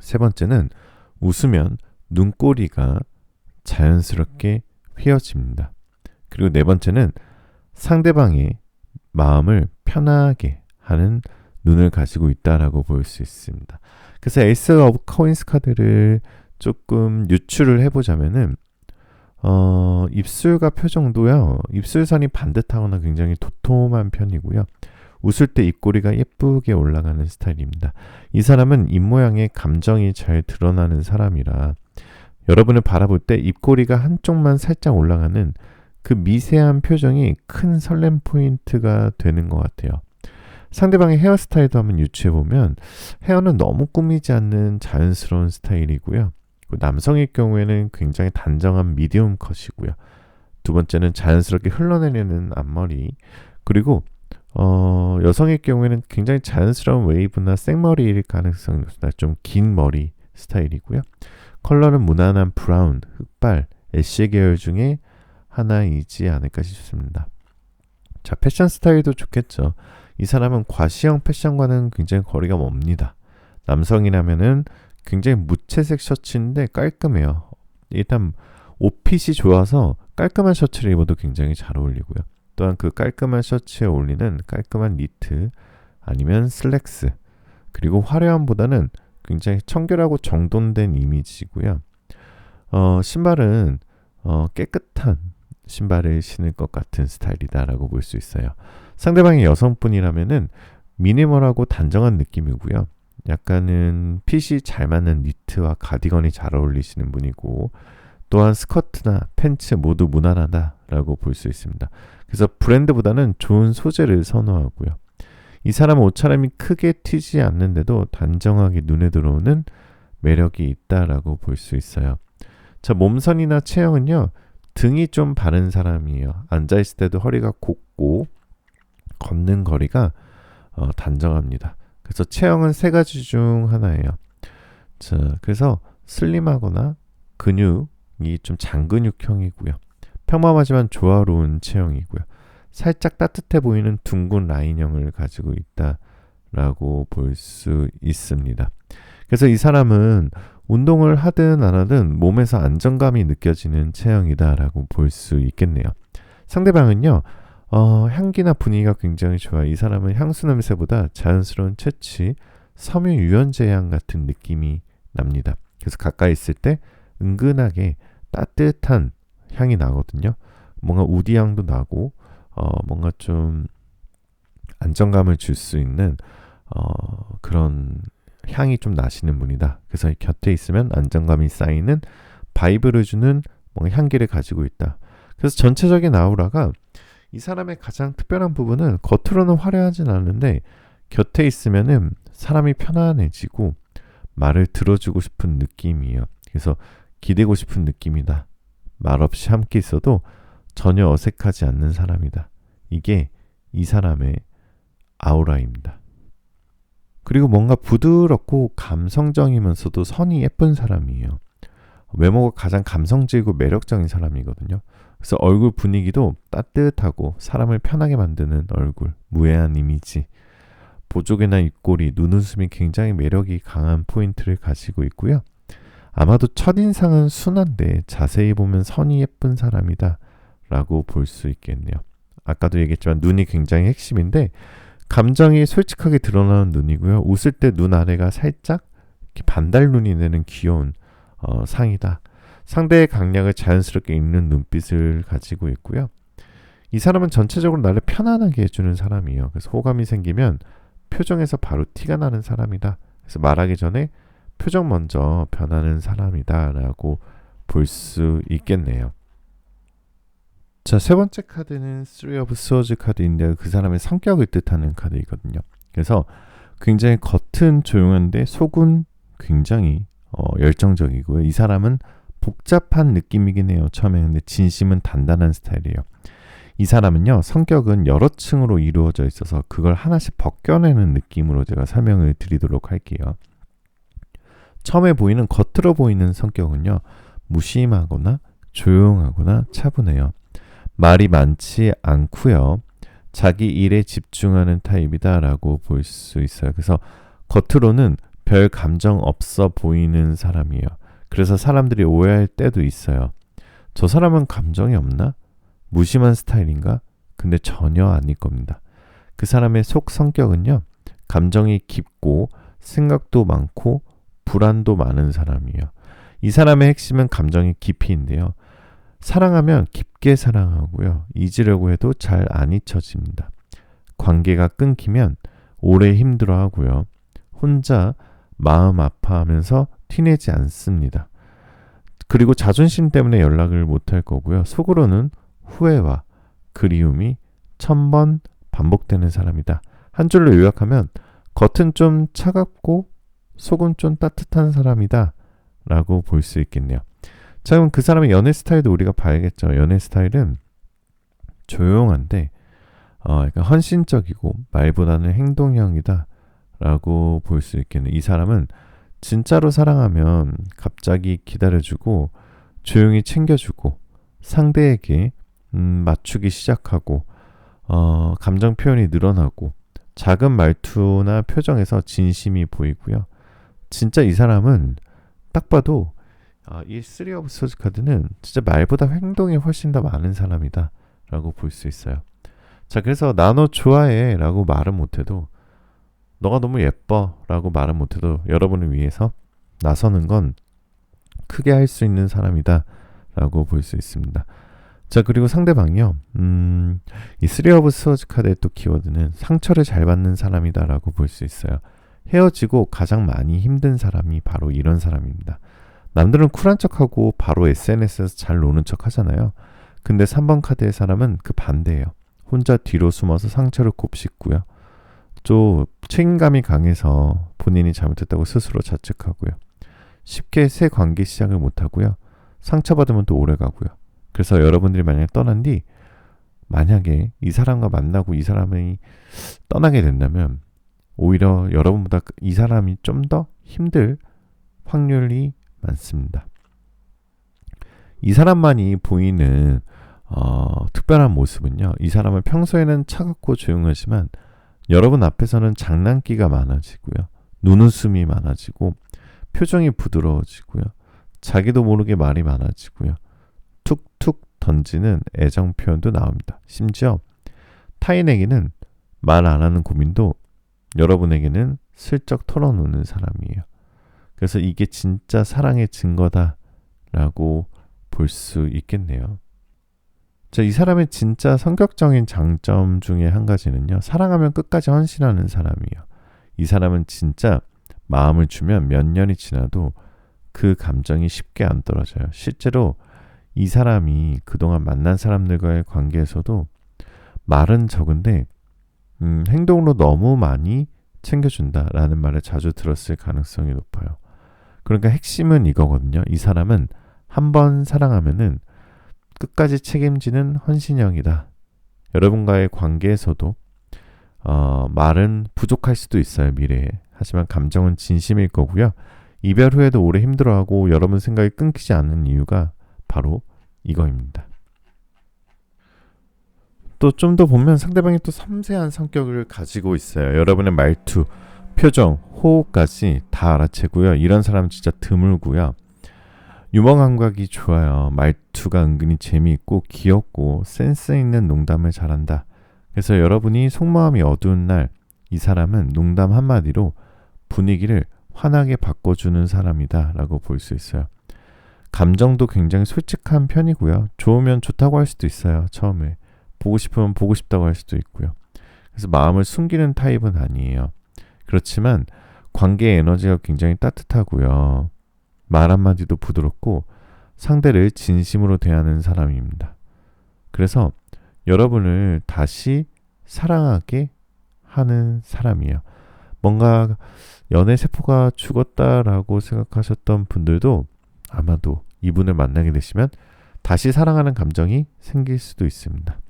세 번째는 웃으면 눈꼬리가 자연스럽게 휘어집니다. 그리고 네 번째는 상대방의 마음을 편하게 하는 눈을 가지고 있다라고 볼 수 있습니다. 그래서 에이스 오브 코인스 카드를 조금 유추를 해보자면은 입술과 표정도요. 입술선이 반듯하거나 굉장히 도톰한 편이고요. 웃을 때 입꼬리가 예쁘게 올라가는 스타일입니다. 이 사람은 입모양에 감정이 잘 드러나는 사람이라 여러분을 바라볼 때 입꼬리가 한쪽만 살짝 올라가는 그 미세한 표정이 큰 설렘 포인트가 되는 것 같아요. 상대방의 헤어스타일도 한번 유추해보면 헤어는 너무 꾸미지 않는 자연스러운 스타일이고요. 남성일 경우에는 굉장히 단정한 미디움 컷이고요. 두 번째는 자연스럽게 흘러내리는 앞머리, 그리고 여성일 경우에는 굉장히 자연스러운 웨이브나 생머리일 가능성이 높습니다. 좀 긴 머리 스타일이고요. 컬러는 무난한 브라운, 흑발, 애쉬 계열 중에 하나이지 않을까 싶습니다. 자, 패션 스타일도 좋겠죠. 이 사람은 과시형 패션과는 굉장히 거리가 멉니다. 남성이라면은 굉장히 무채색 셔츠인데 깔끔해요. 일단 옷핏이 좋아서 깔끔한 셔츠를 입어도 굉장히 잘 어울리고요. 또한 그 깔끔한 셔츠에 어울리는 깔끔한 니트 아니면 슬랙스, 그리고 화려함보다는 굉장히 청결하고 정돈된 이미지고요. 신발은 깨끗한 신발을 신을 것 같은 스타일이다라고 볼 수 있어요. 상대방이 여성분이라면은 미니멀하고 단정한 느낌이고요. 약간은 핏이 잘 맞는 니트와 가디건이 잘 어울리시는 분이고, 또한 스커트나 팬츠 모두 무난하다라고 볼 수 있습니다. 그래서 브랜드보다는 좋은 소재를 선호하고요. 이 사람은 옷차림이 크게 튀지 않는데도 단정하게 눈에 들어오는 매력이 있다라고 볼 수 있어요. 자, 몸선이나 체형은요, 등이 좀 바른 사람이에요. 앉아있을 때도 허리가 곱고 걷는 거리가 단정합니다. 그래서 체형은 세 가지 중 하나예요. 자, 그래서 슬림하거나 근육이 좀 장근육형이고요. 평범하지만 조화로운 체형이고요. 살짝 따뜻해 보이는 둥근 라인형을 가지고 있다라고 볼 수 있습니다. 그래서 이 사람은 운동을 하든 안 하든 몸에서 안정감이 느껴지는 체형이다라고 볼 수 있겠네요. 상대방은요, 향기나 분위기가 굉장히 좋아. 이 사람은 향수 냄새보다 자연스러운 채취, 섬유 유연제 향 같은 느낌이 납니다. 그래서 가까이 있을 때 은근하게 따뜻한 향이 나거든요. 뭔가 우디 향도 나고, 뭔가 좀 안정감을 줄 수 있는 그런 향이 좀 나시는 분이다. 그래서 곁에 있으면 안정감이 쌓이는 바이브를 주는 뭔가 향기를 가지고 있다. 그래서 전체적인 아우라가 이 사람의 가장 특별한 부분은 겉으로는 화려하진 않은데 곁에 있으면은 사람이 편안해지고 말을 들어주고 싶은 느낌이에요. 그래서 기대고 싶은 느낌이다. 말없이 함께 있어도 전혀 어색하지 않는 사람이다. 이게 이 사람의 아우라입니다. 그리고 뭔가 부드럽고 감성적이면서도 선이 예쁜 사람이에요. 외모가 가장 감성적이고 매력적인 사람이거든요. 그래서 얼굴 분위기도 따뜻하고 사람을 편하게 만드는 얼굴, 무해한 이미지, 보조개나 입꼬리, 눈웃음이 굉장히 매력이 강한 포인트를 가지고 있고요. 아마도 첫인상은 순한데 자세히 보면 선이 예쁜 사람이다 라고 볼 수 있겠네요. 아까도 얘기했지만 눈이 굉장히 핵심인데 감정이 솔직하게 드러나는 눈이고요. 웃을 때 눈 아래가 살짝 이렇게 반달 눈이 내는 귀여운 상이다. 상대의 강약을 자연스럽게 읽는 눈빛을 가지고 있고요. 이 사람은 전체적으로 나를 편안하게 해주는 사람이에요. 그래서 호감이 생기면 표정에서 바로 티가 나는 사람이다. 그래서 말하기 전에 표정 먼저 변하는 사람이다 라고 볼 수 있겠네요. 자, 세 번째 카드는 Three of Swords 카드인데 그 사람의 성격을 뜻하는 카드이거든요. 그래서 굉장히 겉은 조용한데 속은 굉장히 열정적이고요. 이 사람은 복잡한 느낌이긴 해요. 처음에. 근데 진심은 단단한 스타일이에요. 이 사람은요, 성격은 여러 층으로 이루어져 있어서 그걸 하나씩 벗겨내는 느낌으로 제가 설명을 드리도록 할게요. 처음에 보이는 겉으로 보이는 성격은요, 무심하거나 조용하거나 차분해요. 말이 많지 않고요. 자기 일에 집중하는 타입이다라고 볼 수 있어요. 그래서 겉으로는 별 감정 없어 보이는 사람이에요. 그래서 사람들이 오해할 때도 있어요. 저 사람은 감정이 없나? 무심한 스타일인가? 근데 전혀 아닐 겁니다. 그 사람의 속 성격은요, 감정이 깊고 생각도 많고 불안도 많은 사람이에요. 이 사람의 핵심은 감정의 깊이인데요. 사랑하면 깊게 사랑하고요. 잊으려고 해도 잘 안 잊혀집니다. 관계가 끊기면 오래 힘들어하고요. 혼자 마음 아파하면서 티내지 않습니다. 그리고 자존심 때문에 연락을 못할 거고요. 속으로는 후회와 그리움이 1000번 반복되는 사람이다. 한 줄로 요약하면 겉은 좀 차갑고 속은 좀 따뜻한 사람이다 라고 볼 수 있겠네요. 자, 그럼 그 사람의 연애 스타일도 우리가 봐야겠죠. 연애 스타일은 조용한데 약간 헌신적이고 말보다는 행동형이다 라고 볼 수 있겠네요. 이 사람은 진짜로 사랑하면 갑자기 기다려주고 조용히 챙겨주고 상대에게 맞추기 시작하고 감정 표현이 늘어나고 작은 말투나 표정에서 진심이 보이고요. 진짜 이 사람은 딱 봐도 이 Three of Swords 카드는 진짜 말보다 행동이 훨씬 더 많은 사람이다 라고 볼 수 있어요. 자, 그래서 나 너 좋아해 라고 말은 못해도 너가 너무 예뻐 라고 말은 못해도 여러분을 위해서 나서는 건 크게 할 수 있는 사람이다 라고 볼 수 있습니다. 자, 그리고 상대방이요. 이 Three of Swords 카드의 또 키워드는 상처를 잘 받는 사람이다 라고 볼 수 있어요. 헤어지고 가장 많이 힘든 사람이 바로 이런 사람입니다. 남들은 쿨한 척하고 바로 SNS에서 잘 노는 척 하잖아요. 근데 3번 카드의 사람은 그 반대예요. 혼자 뒤로 숨어서 상처를 곱씹고요. 또 책임감이 강해서 본인이 잘못했다고 스스로 자책하고요. 쉽게 새 관계 시작을 못하고요. 상처받으면 또 오래가고요. 그래서 여러분들이 만약에 떠난 뒤 만약에 이 사람과 만나고 이 사람이 떠나게 된다면 오히려 여러분보다 이 사람이 좀 더 힘들 확률이 많습니다. 이 사람만이 보이는 특별한 모습은요. 이 사람은 평소에는 차갑고 조용하지만 여러분 앞에서는 장난기가 많아지고요. 눈웃음이 많아지고 표정이 부드러워지고요. 자기도 모르게 말이 많아지고요. 툭툭 던지는 애정 표현도 나옵니다. 심지어 타인에게는 말 안 하는 고민도 여러분에게는 슬쩍 털어놓는 사람이에요. 그래서 이게 진짜 사랑의 증거다라고 볼 수 있겠네요. 자, 이 사람의 진짜 성격적인 장점 중에 한 가지는요. 사랑하면 끝까지 헌신하는 사람이에요. 이 사람은 진짜 마음을 주면 몇 년이 지나도 그 감정이 쉽게 안 떨어져요. 실제로 이 사람이 그동안 만난 사람들과의 관계에서도 말은 적은데 행동으로 너무 많이 챙겨준다라는 말을 자주 들었을 가능성이 높아요. 그러니까 핵심은 이거거든요. 이 사람은 한 번 사랑하면은 끝까지 책임지는 헌신형이다. 여러분과의 관계에서도 말은 부족할 수도 있어요. 미래에. 하지만 감정은 진심일 거고요. 이별 후에도 오래 힘들어하고 여러분 생각이 끊기지 않는 이유가 바로 이거입니다. 또 좀 더 보면 상대방이 또 섬세한 성격을 가지고 있어요. 여러분의 말투, 표정, 호흡까지 다 알아채고요. 이런 사람은 진짜 드물고요. 유머 감각이 좋아요. 말투가 은근히 재미있고 귀엽고 센스 있는 농담을 잘한다. 그래서 여러분이 속마음이 어두운 날 이 사람은 농담 한마디로 분위기를 환하게 바꿔주는 사람이다 라고 볼 수 있어요. 감정도 굉장히 솔직한 편이고요. 좋으면 좋다고 할 수도 있어요. 처음에. 보고 싶으면 보고 싶다고 할 수도 있고요. 그래서 마음을 숨기는 타입은 아니에요. 그렇지만 관계의 에너지가 굉장히 따뜻하고요. 말 한마디도 부드럽고 상대를 진심으로 대하는 사람입니다. 그래서 여러분을 다시 사랑하게 하는 사람이에요. 뭔가 연애 세포가 죽었다라고 생각하셨던 분들도 아마도 이분을 만나게 되시면 다시 사랑하는 감정이 생길 수도 있습니다.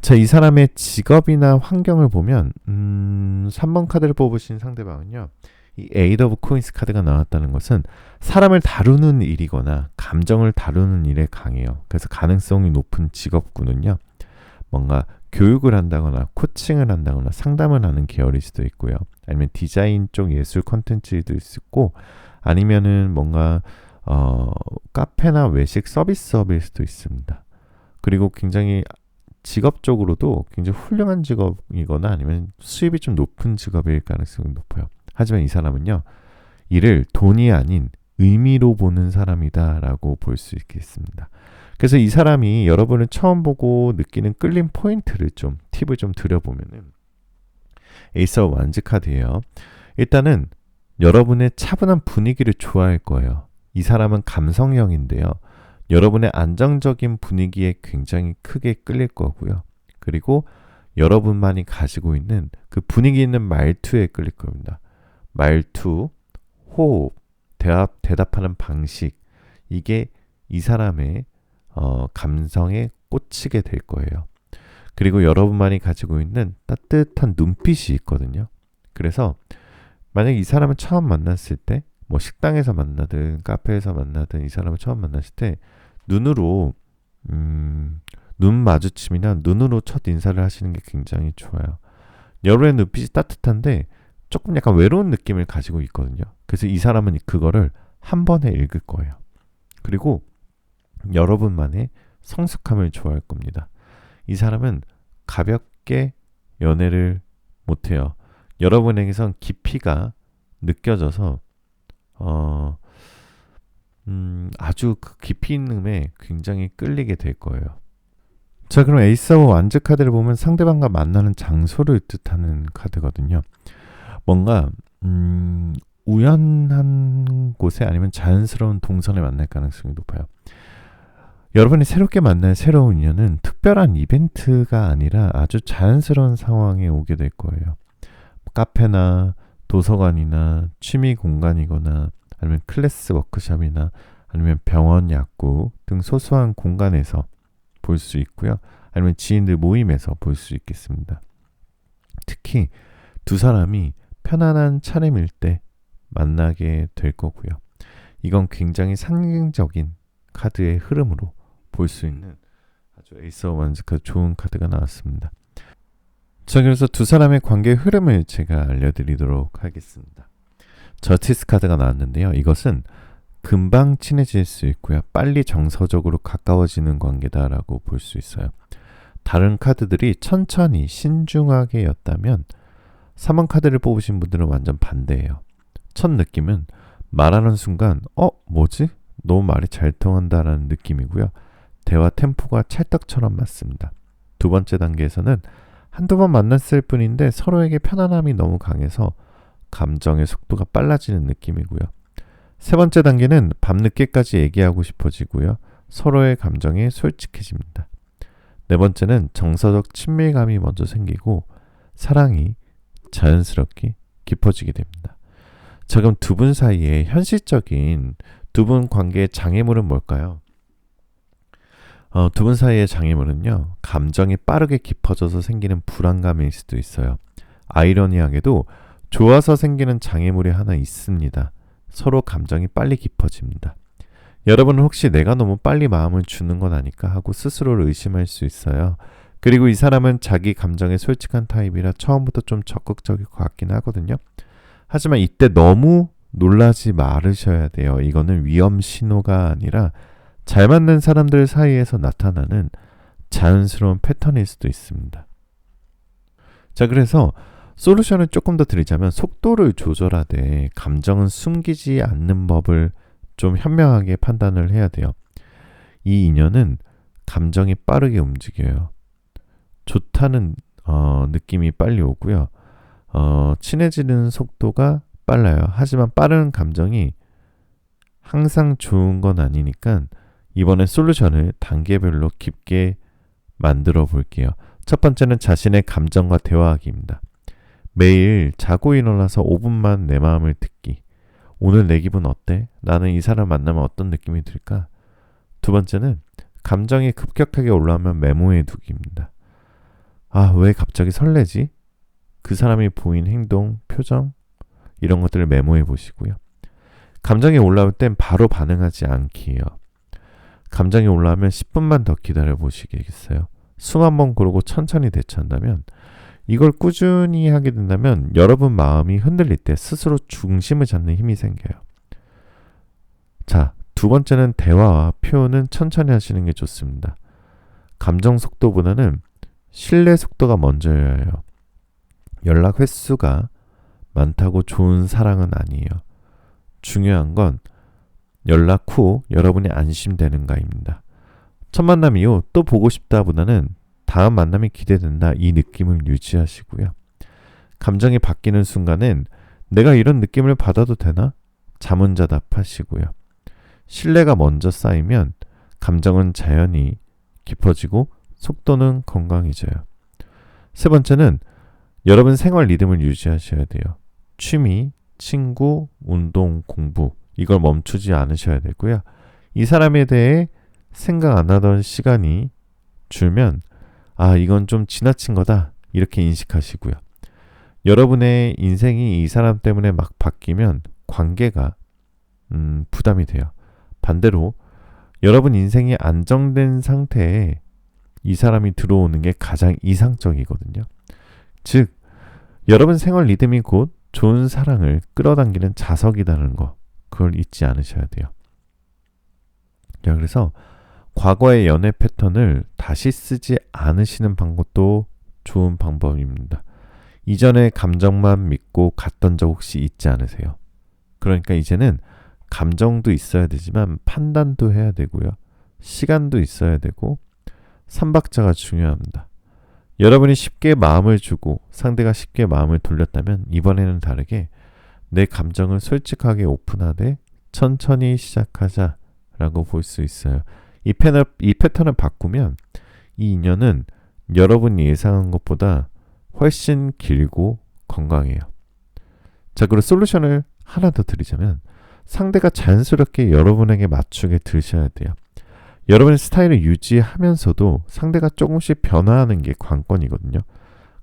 자, 이 사람의 직업이나 환경을 보면 3번 카드를 뽑으신 상대방은요. 이 에이드 오브 코인스 카드가 나왔다는 것은 사람을 다루는 일이거나 감정을 다루는 일에 강해요. 그래서 가능성이 높은 직업군은요. 뭔가 교육을 한다거나 코칭을 한다거나 상담을 하는 계열일 수도 있고요. 아니면 디자인 쪽 예술 콘텐츠도 있고 아니면은 뭔가 카페나 외식 서비스업일 수도 있습니다. 그리고 굉장히 직업적으로도 굉장히 훌륭한 직업이거나 아니면 수입이 좀 높은 직업일 가능성이 높아요. 하지만 이 사람은요. 이를 돈이 아닌 의미로 보는 사람이다라고 볼 수 있겠습니다. 그래서 이 사람이 여러분을 처음 보고 느끼는 끌림 포인트를 좀 팁을 좀 드려보면은 에이스 오브 완즈 카드예요. 일단은 여러분의 차분한 분위기를 좋아할 거예요. 이 사람은 감성형인데요. 여러분의 안정적인 분위기에 굉장히 크게 끌릴 거고요. 그리고 여러분만이 가지고 있는 그 분위기 있는 말투에 끌릴 겁니다. 말투, 호흡, 대답하는 방식 이게 이 사람의 감성에 꽂히게 될 거예요. 그리고 여러분만이 가지고 있는 따뜻한 눈빛이 있거든요. 그래서 만약 이 사람을 처음 만났을 때 뭐 식당에서 만나든 카페에서 만나든 이 사람을 처음 만났을 때 눈으로 눈 마주침이나 눈으로 첫 인사를 하시는 게 굉장히 좋아요. 여러분의 눈빛이 따뜻한데 조금 약간 외로운 느낌을 가지고 있거든요. 그래서 이 사람은 그거를 한 번에 읽을 거예요. 그리고 여러분만의 성숙함을 좋아할 겁니다. 이 사람은 가볍게 연애를 못해요. 여러분에게선 깊이가 느껴져서 아주 그 깊이 있는 음에 굉장히 끌리게 될 거예요. 자, 그럼 에이스 오브 완즈 카드를 보면 상대방과 만나는 장소를 뜻하는 카드거든요. 뭔가 우연한 곳에 아니면 자연스러운 동선에 만날 가능성이 높아요. 여러분이 새롭게 만날 새로운 인연은 특별한 이벤트가 아니라 아주 자연스러운 상황에 오게 될 거예요. 카페나 도서관이나 취미 공간이거나 아니면 클래스 워크숍이나 아니면 병원, 약국 등 소소한 공간에서 볼 수 있고요. 아니면 지인들 모임에서 볼 수 있겠습니다. 특히 두 사람이 편안한 차림일 때 만나게 될 거고요. 이건 굉장히 상징적인 카드의 흐름으로 볼 수 있는 아주 에이스 오브 원즈 카드 좋은 카드가 나왔습니다. 자, 그래서 두 사람의 관계의 흐름을 제가 알려드리도록 하겠습니다. 저스티스 카드가 나왔는데요. 이것은 금방 친해질 수 있고요. 빨리 정서적으로 가까워지는 관계다라고 볼 수 있어요. 다른 카드들이 천천히 신중하게 였다면 3번 카드를 뽑으신 분들은 완전 반대예요. 첫 느낌은 말하는 순간 뭐지? 너무 말이 잘 통한다라는 느낌이고요. 대화 템포가 찰떡처럼 맞습니다. 두 번째 단계에서는 한두 번 만났을 뿐인데 서로에게 편안함이 너무 강해서 감정의 속도가 빨라지는 느낌이고요. 세 번째 단계는 밤늦게까지 얘기하고 싶어지고요. 서로의 감정에 솔직해집니다. 네 번째는 정서적 친밀감이 먼저 생기고 사랑이 자연스럽게 깊어지게 됩니다. 자, 그럼 두 분 사이에 현실적인 두 분 관계의 장애물은 뭘까요? 두 분 사이의 장애물은요, 감정이 빠르게 깊어져서 생기는 불안감일 수도 있어요. 아이러니하게도 좋아서 생기는 장애물이 하나 있습니다. 서로 감정이 빨리 깊어집니다. 여러분은 혹시 내가 너무 빨리 마음을 주는 건 아닐까 하고 스스로를 의심할 수 있어요. 그리고 이 사람은 자기 감정에 솔직한 타입이라 처음부터 좀 적극적일 것 같긴 하거든요. 하지만 이때 너무 놀라지 말으셔야 돼요. 이거는 위험 신호가 아니라 잘 맞는 사람들 사이에서 나타나는 자연스러운 패턴일 수도 있습니다. 자, 그래서 솔루션을 조금 더 드리자면 속도를 조절하되 감정은 숨기지 않는 법을 좀 현명하게 판단을 해야 돼요. 이 인연은 감정이 빠르게 움직여요. 좋다는 느낌이 빨리 오고요. 친해지는 속도가 빨라요. 하지만 빠른 감정이 항상 좋은 건 아니니까 이번에 솔루션을 단계별로 깊게 만들어 볼게요. 첫 번째는 자신의 감정과 대화하기입니다. 매일 자고 일어나서 5분만 내 마음을 듣기. 오늘 내 기분 어때? 나는 이 사람 만나면 어떤 느낌이 들까? 두 번째는 감정이 급격하게 올라오면 메모해 두기입니다. 왜 갑자기 설레지? 그 사람이 보인 행동, 표정 이런 것들을 메모해 보시고요. 감정이 올라올 땐 바로 반응하지 않기예요. 감정이 올라오면 10분만 더 기다려 보시겠어요? 숨 한번 고르고 천천히 대처한다면 이걸 꾸준히 하게 된다면 여러분 마음이 흔들릴 때 스스로 중심을 잡는 힘이 생겨요. 자, 두 번째는 대화와 표현은 천천히 하시는 게 좋습니다. 감정 속도보다는 신뢰 속도가 먼저여야 해요. 연락 횟수가 많다고 좋은 사랑은 아니에요. 중요한 건 연락 후 여러분이 안심되는가입니다. 첫 만남 이후 또 보고 싶다보다는 다음 만남이 기대된다 이 느낌을 유지하시고요. 감정이 바뀌는 순간엔 내가 이런 느낌을 받아도 되나? 자문자답하시고요. 신뢰가 먼저 쌓이면 감정은 자연히 깊어지고 속도는 건강해져요. 세 번째는 여러분 생활 리듬을 유지하셔야 돼요. 취미, 친구, 운동, 공부 이걸 멈추지 않으셔야 되고요. 이 사람에 대해 생각 안 하던 시간이 줄면 이건 좀 지나친 거다 이렇게 인식하시고요. 여러분의 인생이 이 사람 때문에 막 바뀌면 관계가 부담이 돼요. 반대로 여러분 인생이 안정된 상태에 이 사람이 들어오는 게 가장 이상적이거든요. 즉 여러분 생활 리듬이 곧 좋은 사랑을 끌어당기는 자석이라는 거 그걸 잊지 않으셔야 돼요. 자, 그래서 과거의 연애 패턴을 다시 쓰지 않으시는 방법도 좋은 방법입니다. 이전의 감정만 믿고 갔던 적 혹시 있지 않으세요? 그러니까 이제는 감정도 있어야 되지만 판단도 해야 되고요. 시간도 있어야 되고 삼박자가 중요합니다. 여러분이 쉽게 마음을 주고 상대가 쉽게 마음을 돌렸다면 이번에는 다르게 내 감정을 솔직하게 오픈하되 천천히 시작하자라고 볼 수 있어요. 이 패턴을 바꾸면 이 인연은 여러분이 예상한 것보다 훨씬 길고 건강해요. 자, 그리고 솔루션을 하나 더 드리자면 상대가 자연스럽게 여러분에게 맞추게 드셔야 돼요. 여러분의 스타일을 유지하면서도 상대가 조금씩 변화하는 게 관건이거든요.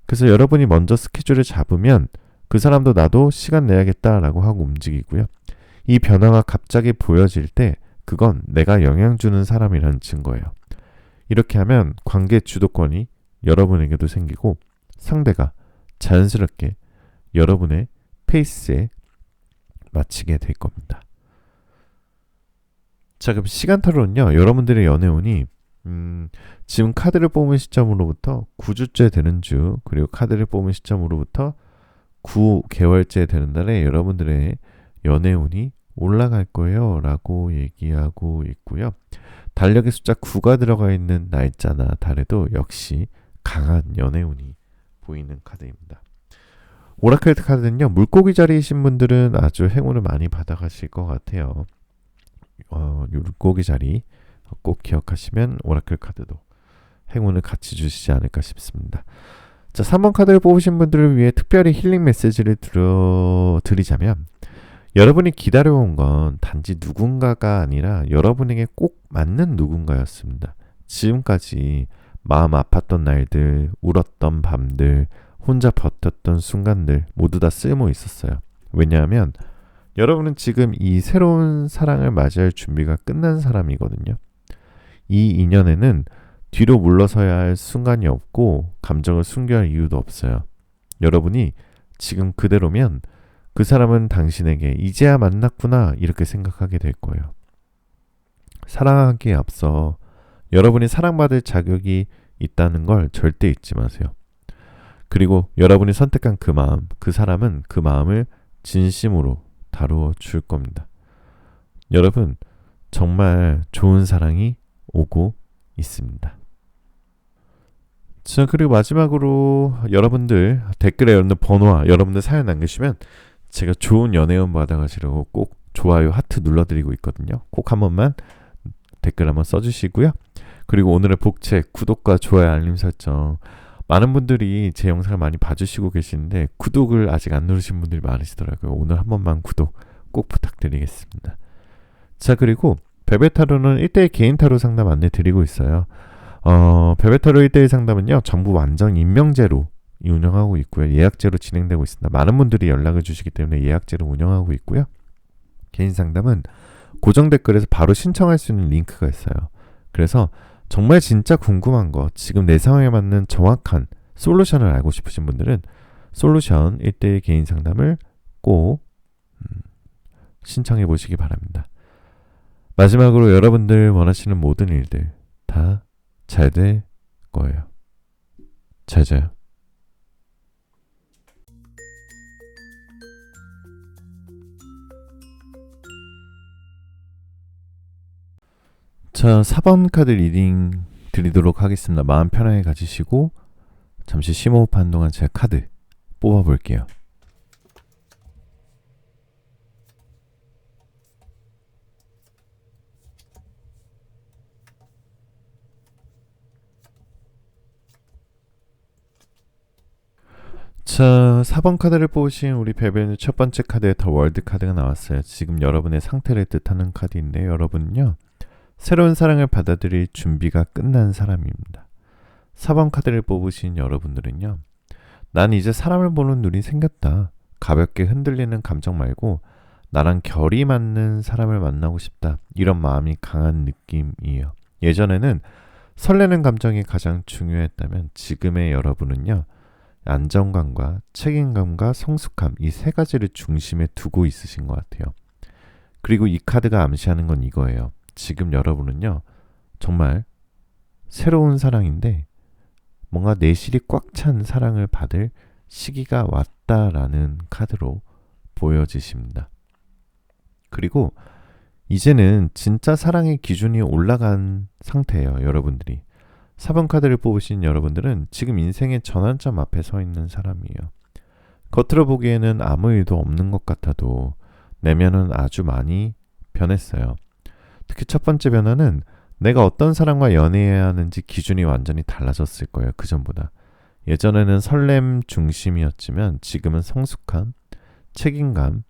그래서 여러분이 먼저 스케줄을 잡으면 그 사람도 나도 시간 내야겠다라고 하고 움직이고요. 이 변화가 갑자기 보여질 때 그건 내가 영향 주는 사람이라는 증거예요. 이렇게 하면 관계 주도권이 여러분에게도 생기고 상대가 자연스럽게 여러분의 페이스에 맞추게 될 겁니다. 자, 그럼 시간 타로는요, 여러분들의 연애운이 지금 카드를 뽑은 시점으로부터 9주째 되는 주, 그리고 카드를 뽑은 시점으로부터 9개월째 되는 달에 여러분들의 연애운이 올라갈 거예요 라고 얘기하고 있고요. 달력의 숫자 9가 들어가 있는 날짜나 달에도 역시 강한 연애운이 보이는 카드입니다. 오라클 카드는요, 물고기 자리이신 분들은 아주 행운을 많이 받아가실 것 같아요. 물고기 자리 꼭 기억하시면 오라클 카드도 행운을 같이 주시지 않을까 싶습니다. 자, 3번 카드를 뽑으신 분들을 위해 특별히 힐링 메시지를 드리자면, 여러분이 기다려온 건 단지 누군가가 아니라 여러분에게 꼭 맞는 누군가였습니다. 지금까지 마음 아팠던 날들, 울었던 밤들, 혼자 버텼던 순간들 모두 다 쓸모 있었어요. 왜냐하면 여러분은 지금 이 새로운 사랑을 맞이할 준비가 끝난 사람이거든요. 이 인연에는 뒤로 물러서야 할 순간이 없고 감정을 숨겨야 할 이유도 없어요. 여러분이 지금 그대로면 그 사람은 당신에게 이제야 만났구나 이렇게 생각하게 될 거예요. 사랑하기에 앞서 여러분이 사랑받을 자격이 있다는 걸 절대 잊지 마세요. 그리고 여러분이 선택한 그 마음, 그 사람은 그 마음을 진심으로 다루어 줄 겁니다. 여러분, 정말 좋은 사랑이 오고 있습니다. 자, 그리고 마지막으로 여러분들 댓글에 여러분들 번호와 여러분들 사연 남기시면 제가 좋은 연애운 받아가시려고 꼭 좋아요, 하트 눌러드리고 있거든요. 꼭 한 번만 댓글 한번 써주시고요. 그리고 오늘의 복책, 구독과 좋아요, 알림 설정. 많은 분들이 제 영상을 많이 봐주시고 계시는데 구독을 아직 안 누르신 분들이 많으시더라고요. 오늘 한 번만 구독 꼭 부탁드리겠습니다. 자, 그리고 베베타로는 1대1 개인 타로 상담 안내 드리고 있어요. 베베타로 1대1 상담은요, 전부 완전 임명제로 운영하고 있고요. 예약제로 진행되고 있습니다. 많은 분들이 연락을 주시기 때문에 예약제로 운영하고 있고요. 개인 상담은 고정 댓글에서 바로 신청할 수 있는 링크가 있어요. 그래서 정말 진짜 궁금한 거, 지금 내 상황에 맞는 정확한 솔루션을 알고 싶으신 분들은 솔루션 1대1 개인 상담을 꼭 신청해 보시기 바랍니다. 마지막으로 여러분들 원하시는 모든 일들 다 잘 될 거예요. 잘 자요. 자, 4번 카드 리딩 드리도록 하겠습니다. 마음 편하게 가지시고 잠시 심호흡하는 동안 제가 카드 뽑아볼게요. 자, 4번 카드를 뽑으신 우리 베베는 첫 번째 카드에 더 월드 카드가 나왔어요. 지금 여러분의 상태를 뜻하는 카드인데, 여러분은요, 새로운 사랑을 받아들일 준비가 끝난 사람입니다. 4번 카드를 뽑으신 여러분들은요, 난 이제 사람을 보는 눈이 생겼다. 가볍게 흔들리는 감정 말고 나랑 결이 맞는 사람을 만나고 싶다. 이런 마음이 강한 느낌이에요. 예전에는 설레는 감정이 가장 중요했다면 지금의 여러분은요, 안정감과 책임감과 성숙함, 이 세 가지를 중심에 두고 있으신 것 같아요. 그리고 이 카드가 암시하는 건 이거예요. 지금 여러분은요, 정말 새로운 사랑인데 뭔가 내실이 꽉 찬 사랑을 받을 시기가 왔다라는 카드로 보여지십니다. 그리고 이제는 진짜 사랑의 기준이 올라간 상태예요. 여러분들이 4번 카드를 뽑으신 여러분들은 지금 인생의 전환점 앞에 서 있는 사람이에요. 겉으로 보기에는 아무 일도 없는 것 같아도 내면은 아주 많이 변했어요. 특히 첫 번째 변화는 내가 어떤 사람과 연애해야 하는지 기준이 완전히 달라졌을 거예요. 그전보다. 예전에는 설렘 중심이었지만 지금은 성숙함, 책임감,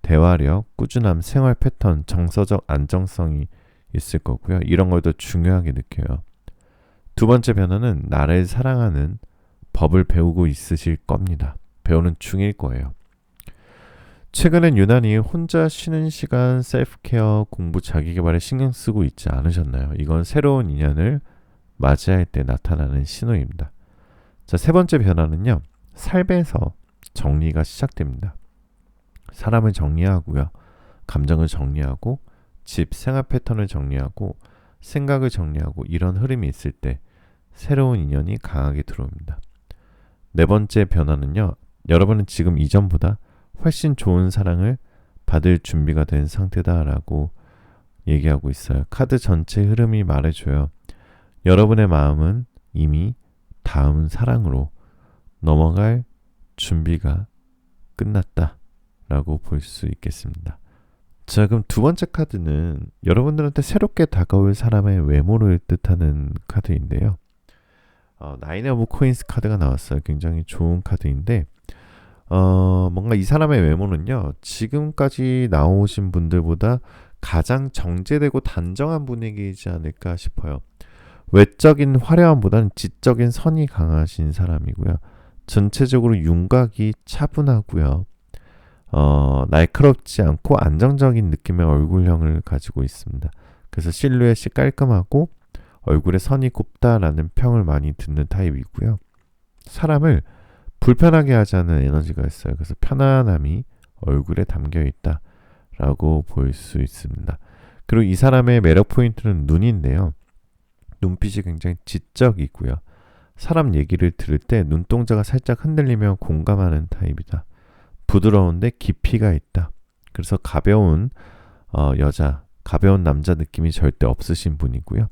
대화력, 꾸준함, 생활 패턴, 정서적 안정성이 있을 거고요. 이런 걸 더 중요하게 느껴요. 두 번째 변화는 나를 사랑하는 법을 배우고 있으실 겁니다. 배우는 중일 거예요. 최근엔 유난히 혼자 쉬는 시간, 셀프케어, 공부, 자기계발에 신경 쓰고 있지 않으셨나요? 이건 새로운 인연을 맞이할 때 나타나는 신호입니다. 자, 세 번째 변화는요. 삶에서 정리가 시작됩니다. 사람을 정리하고요. 감정을 정리하고 집, 생활 패턴을 정리하고 생각을 정리하고 이런 흐름이 있을 때 새로운 인연이 강하게 들어옵니다. 네 번째 변화는요. 여러분은 지금 이전보다 훨씬 좋은 사랑을 받을 준비가 된 상태다라고 얘기하고 있어요. 카드 전체 흐름이 말해줘요. 여러분의 마음은 이미 다음 사랑으로 넘어갈 준비가 끝났다라고 볼 수 있겠습니다. 자, 그럼 두 번째 카드는 여러분들한테 새롭게 다가올 사람의 외모를 뜻하는 카드인데요. 나인 오브 코인스 카드가 나왔어요. 굉장히 좋은 카드인데 뭔가 이 사람의 외모는요. 지금까지 나오신 분들보다 가장 정제되고 단정한 분위기이지 않을까 싶어요. 외적인 화려함보다는 지적인 선이 강하신 사람이고요. 전체적으로 윤곽이 차분하고요. 날카롭지 않고 안정적인 느낌의 얼굴형을 가지고 있습니다. 그래서 실루엣이 깔끔하고 얼굴에 선이 곱다라는 평을 많이 듣는 타입이고요. 사람을 불편하게 하지 않는 에너지가 있어요. 그래서 편안함이 얼굴에 담겨 있다라고 볼 수 있습니다. 그리고 이 사람의 매력 포인트는 눈인데요. 눈빛이 굉장히 지적이고요. 사람 얘기를 들을 때 눈동자가 살짝 흔들리면 공감하는 타입이다. 부드러운데 깊이가 있다. 그래서 가벼운 가벼운 남자 느낌이 절대 없으신 분이고요.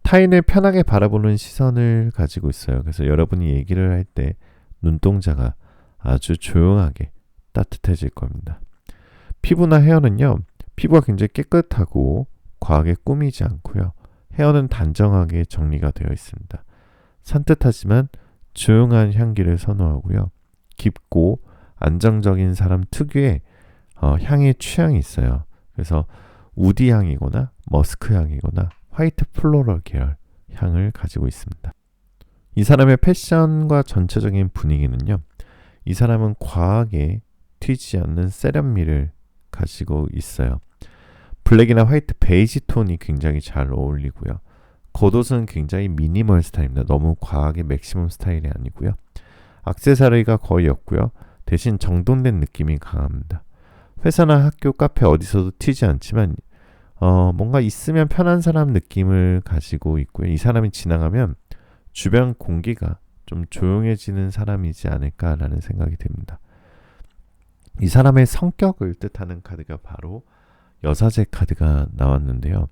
타인을 편하게 바라보는 시선을 가지고 있어요. 그래서 여러분이 얘기를 할 때 눈동자가 아주 조용하게 따뜻해질 겁니다. 피부나 헤어는요. 피부가 굉장히 깨끗하고 과하게 꾸미지 않고요. 헤어는 단정하게 정리가 되어 있습니다. 산뜻하지만 조용한 향기를 선호하고요. 깊고 안정적인 사람 특유의 향의 취향이 있어요. 그래서 우디 향이거나 머스크 향이거나 화이트 플로럴 계열 향을 가지고 있습니다. 이 사람의 패션과 전체적인 분위기는요. 이 사람은 과하게 튀지 않는 세련미를 가지고 있어요. 블랙이나 화이트, 베이지 톤이 굉장히 잘 어울리고요. 겉옷은 굉장히 미니멀 스타일입니다. 너무 과하게 맥시멈 스타일이 아니고요. 액세서리가 거의 없고요. 대신 정돈된 느낌이 강합니다. 회사나 학교, 카페 어디서도 튀지 않지만 뭔가 있으면 편한 사람 느낌을 가지고 있고요. 이 사람이 지나가면 주변 공기가 좀 조용해지는 사람이지 않을까라는 생각이 듭니다. 이 사람의 성격을 뜻하는 카드가 바로 여사제 카드가 나왔는데요.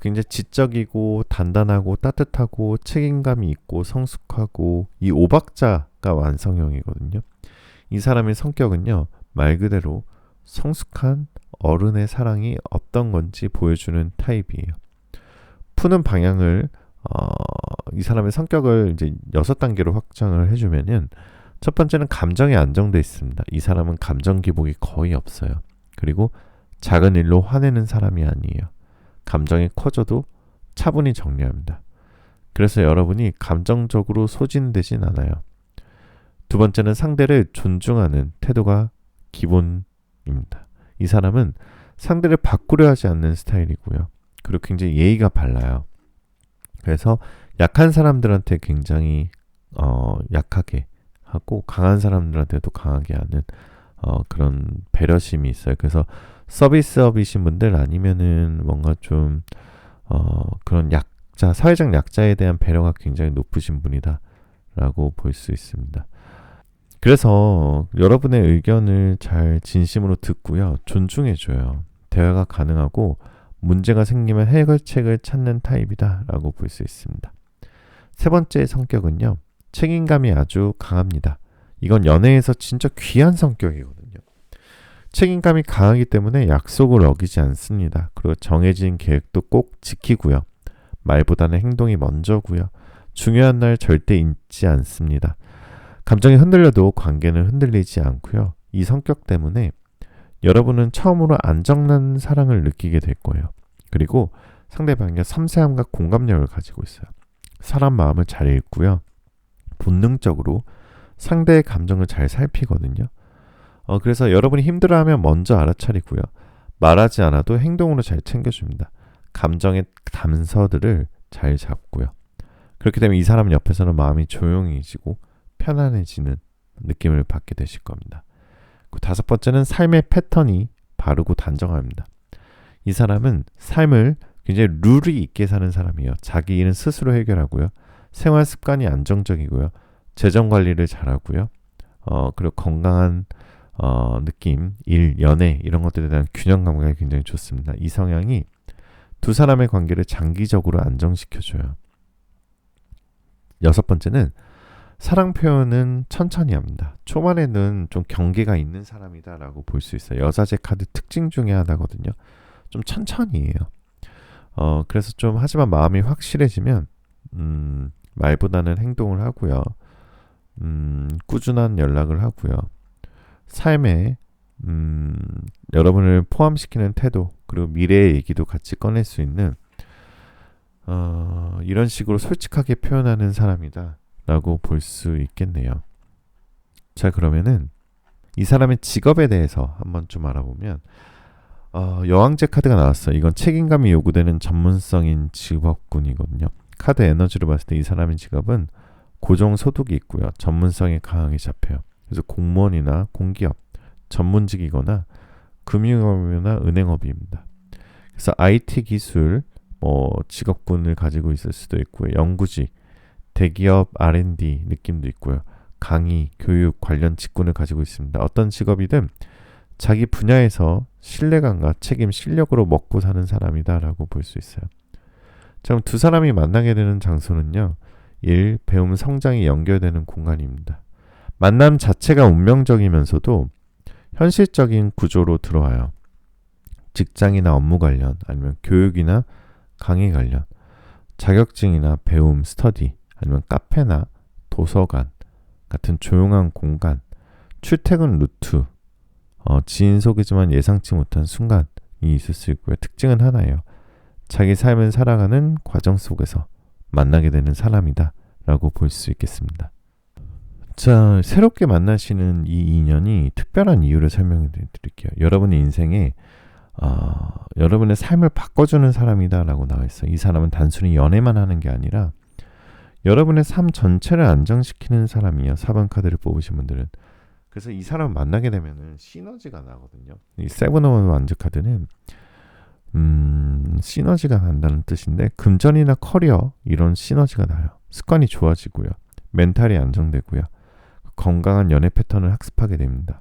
굉장히 지적이고 단단하고 따뜻하고 책임감이 있고 성숙하고 이 오박자가 완성형이거든요. 이 사람의 성격은요. 말 그대로 성숙한 어른의 사랑이 어떤 건지 보여주는 타입이에요. 푸는 방향을 이 사람의 성격을 이제 6단계로 확장을 해주면은 첫 번째는 감정이 안정돼 있습니다. 이 사람은 감정 기복이 거의 없어요. 그리고 작은 일로 화내는 사람이 아니에요. 감정이 커져도 차분히 정리합니다. 그래서 여러분이 감정적으로 소진되진 않아요. 두 번째는 상대를 존중하는 태도가 기본입니다. 이 사람은 상대를 바꾸려 하지 않는 스타일이고요. 그리고 굉장히 예의가 발라요. 그래서 약한 사람들한테 굉장히 약하게 하고 강한 사람들한테도 강하게 하는 그런 배려심이 있어요. 그래서 서비스업이신 분들 아니면은 뭔가 좀 그런 약자, 사회적 약자에 대한 배려가 굉장히 높으신 분이다라고 볼 수 있습니다. 그래서 여러분의 의견을 잘 진심으로 듣고요. 존중해줘요. 대화가 가능하고 문제가 생기면 해결책을 찾는 타입이다라고 볼 수 있습니다. 세 번째 성격은요. 책임감이 아주 강합니다. 이건 연애에서 진짜 귀한 성격이거든요. 책임감이 강하기 때문에 약속을 어기지 않습니다. 그리고 정해진 계획도 꼭 지키고요. 말보다는 행동이 먼저고요. 중요한 날 절대 잊지 않습니다. 감정이 흔들려도 관계는 흔들리지 않고요. 이 성격 때문에 여러분은 처음으로 안정된 사랑을 느끼게 될 거예요. 그리고 상대방의 섬세함과 공감력을 가지고 있어요. 사람 마음을 잘 읽고요. 본능적으로 상대의 감정을 잘 살피거든요. 그래서 여러분이 힘들어하면 먼저 알아차리고요. 말하지 않아도 행동으로 잘 챙겨줍니다. 감정의 담서들을 잘 잡고요. 그렇게 되면 이 사람 옆에서는 마음이 조용해지고 편안해지는 느낌을 받게 되실 겁니다. 그 5번째는 삶의 패턴이 바르고 단정합니다. 이 사람은 삶을 굉장히 룰이 있게 사는 사람이에요. 자기 일은 스스로 해결하고요. 생활 습관이 안정적이고요. 재정 관리를 잘하고요. 그리고 건강한 느낌, 일, 연애 이런 것들에 대한 균형 감각이 굉장히 좋습니다. 이 성향이 두 사람의 관계를 장기적으로 안정시켜줘요. 6번째는 사랑 표현은 천천히 합니다. 초반에는 좀 경계가 있는 사람이다라고 볼 수 있어요. 여자제 카드 특징 중에 하나거든요. 좀 천천히 해요. 그래서 좀 하지만 마음이 확실해지면 말보다는 행동을 하고요. 꾸준한 연락을 하고요. 삶에 여러분을 포함시키는 태도 그리고 미래의 얘기도 같이 꺼낼 수 있는 이런 식으로 솔직하게 표현하는 사람이다 라고 볼 수 있겠네요. 자, 그러면은 이 사람의 직업에 대해서 한번 좀 알아보면 여왕제 카드가 나왔어요. 이건 책임감이 요구되는 전문성인 직업군이거든요. 카드 에너지로 봤을 때 이 사람의 직업은 고정소득이 있고요. 전문성이 강하게 잡혀요. 그래서 공무원이나 공기업, 전문직이거나 금융업이나 은행업입니다. 그래서 IT 기술, 직업군을 가지고 있을 수도 있고요. 연구직, 대기업 R&D 느낌도 있고요. 강의, 교육 관련 직군을 가지고 있습니다. 어떤 직업이든 자기 분야에서 신뢰감과 책임, 실력으로 먹고 사는 사람이다라고 볼 수 있어요. 자, 그럼 두 사람이 만나게 되는 장소는요. 일, 배움, 성장이 연결되는 공간입니다. 만남 자체가 운명적이면서도 현실적인 구조로 들어와요. 직장이나 업무 관련, 아니면 교육이나 강의 관련, 자격증이나 배움, 스터디, 아니면 카페나 도서관 같은 조용한 공간, 출퇴근 루트, 지인 속이지만 예상치 못한 순간이 있을 수 있고요. 특징은 하나예요. 자기 삶을 살아가는 과정 속에서 만나게 되는 사람이다 라고 볼 수 있겠습니다. 자, 새롭게 만나시는 이 인연이 특별한 이유를 설명해 드릴게요. 여러분의 인생에 여러분의 삶을 바꿔주는 사람이다 라고 나와 있어요. 이 사람은 단순히 연애만 하는 게 아니라 여러분의 삶 전체를 안정시키는 사람이에요. 4번 카드를 뽑으신 분들은. 그래서 이 사람을 만나게 되면은 시너지가 나거든요. 이 세븐오브 완즈 카드는 시너지가 난다는 뜻인데 금전이나 커리어 이런 시너지가 나요. 습관이 좋아지고요. 멘탈이 안정되고요. 건강한 연애 패턴을 학습하게 됩니다.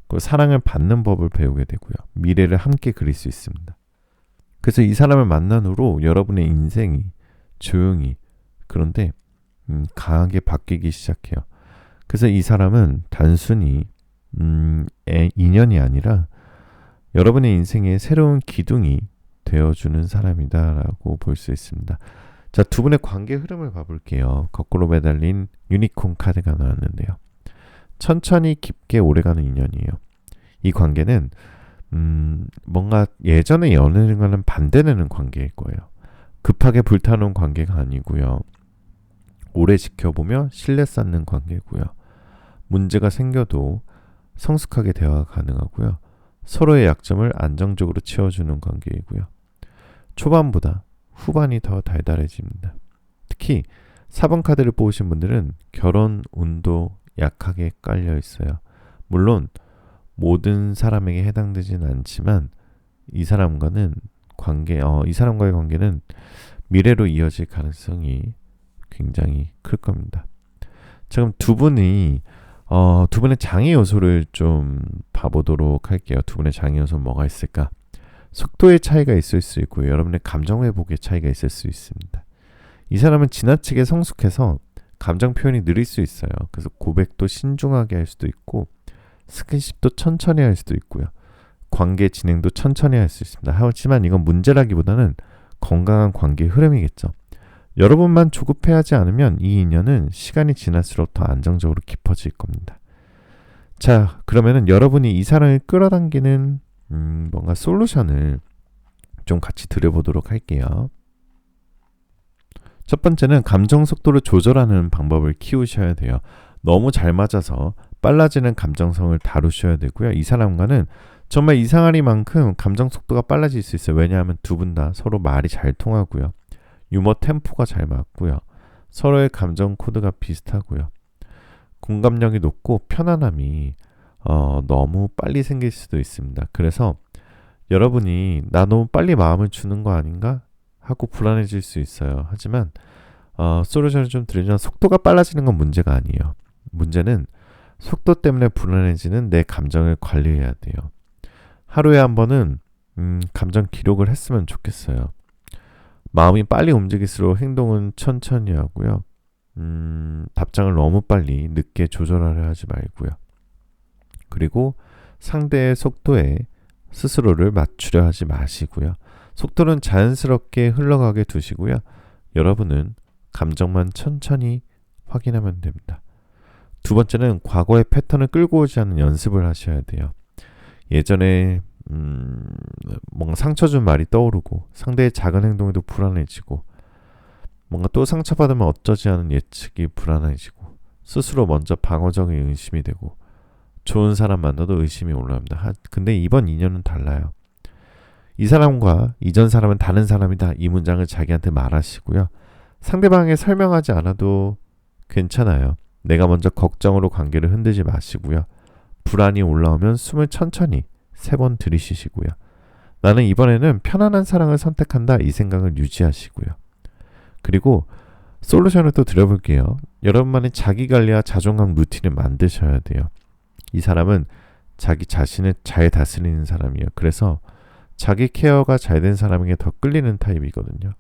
그리고 사랑을 받는 법을 배우게 되고요. 미래를 함께 그릴 수 있습니다. 그래서 이 사람을 만난 후로 여러분의 인생이 조용히 그런데 강하게 바뀌기 시작해요. 그래서 이 사람은 단순히 인연이 아니라 여러분의 인생의 새로운 기둥이 되어주는 사람이다라고 볼 수 있습니다. 자, 두 분의 관계 흐름을 봐볼게요. 거꾸로 매달린 유니콘 카드가 나왔는데요. 천천히 깊게 오래가는 인연이에요. 이 관계는 뭔가 예전의 연애와는 반대되는 관계일 거예요. 급하게 불타놓은 관계가 아니고요. 오래 지켜보며 신뢰 쌓는 관계고요. 문제가 생겨도 성숙하게 대화가 가능하고요. 서로의 약점을 안정적으로 채워주는 관계이고요. 초반보다 후반이 더 달달해집니다. 특히 4번 카드를 뽑으신 분들은 결혼 운도 약하게 깔려 있어요. 물론 모든 사람에게 해당되진 않지만 이 사람과의 관계는 미래로 이어질 가능성이 굉장히 클 겁니다. 지금 두 분의 장애 요소를 좀 봐보도록 할게요. 두 분의 장애 요소는 뭐가 있을까? 속도의 차이가 있을 수 있고요. 여러분의 감정 회복의 차이가 있을 수 있습니다. 이 사람은 지나치게 성숙해서 감정 표현이 느릴 수 있어요. 그래서 고백도 신중하게 할 수도 있고 스킨십도 천천히 할 수도 있고요. 관계 진행도 천천히 할 수 있습니다. 하지만 이건 문제라기보다는 건강한 관계의 흐름이겠죠. 여러분만 조급해하지 않으면 이 인연은 시간이 지날수록 더 안정적으로 깊어질 겁니다. 자, 그러면은 여러분이 이 사람을 끌어당기는 뭔가 솔루션을 좀 같이 들여보도록 할게요. 첫 번째는 감정 속도를 조절하는 방법을 키우셔야 돼요. 너무 잘 맞아서 빨라지는 감정성을 다루셔야 되고요. 이 사람과는 정말 이상하리만큼 감정 속도가 빨라질 수 있어요. 왜냐하면 두 분 다 서로 말이 잘 통하고요. 유머 템포가 잘 맞고요. 서로의 감정 코드가 비슷하고요. 공감력이 높고 편안함이 너무 빨리 생길 수도 있습니다. 그래서 여러분이 나 너무 빨리 마음을 주는 거 아닌가? 하고 불안해질 수 있어요. 하지만 솔루션을 좀 드리면 속도가 빨라지는 건 문제가 아니에요. 문제는 속도 때문에 불안해지는 내 감정을 관리해야 돼요. 하루에 한 번은 감정 기록을 했으면 좋겠어요. 마음이 빨리 움직일수록 행동은 천천히 하고요. 답장을 너무 빨리 늦게 조절하려 하지 말고요. 그리고 상대의 속도에 스스로를 맞추려 하지 마시고요. 속도는 자연스럽게 흘러가게 두시고요. 여러분은 감정만 천천히 확인하면 됩니다. 두 번째는 과거의 패턴을 끌고 오지 않는 연습을 하셔야 돼요. 예전에 뭔가 상처 준 말이 떠오르고 상대의 작은 행동에도 불안해지고 뭔가 또 상처받으면 어쩌지 하는 예측이 불안해지고 스스로 먼저 방어적인 의심이 되고 좋은 사람 만나도 의심이 올라옵니다. 근데 이번 인연은 달라요. 이 사람과 이전 사람은 다른 사람이다. 이 문장을 자기한테 말하시고요. 상대방에게 설명하지 않아도 괜찮아요. 내가 먼저 걱정으로 관계를 흔들지 마시고요. 불안이 올라오면 숨을 천천히 3번 들이쉬시고요. 나는 이번에는 편안한 사랑을 선택한다. 이 생각을 유지하시고요. 그리고 솔루션을 또 드려볼게요. 여러분만의 자기관리와 자존감 루틴을 만드셔야 돼요. 이 사람은 자기 자신을 잘 다스리는 사람이에요. 그래서 자기 케어가 잘 된 사람에게 더 끌리는 타입이거든요.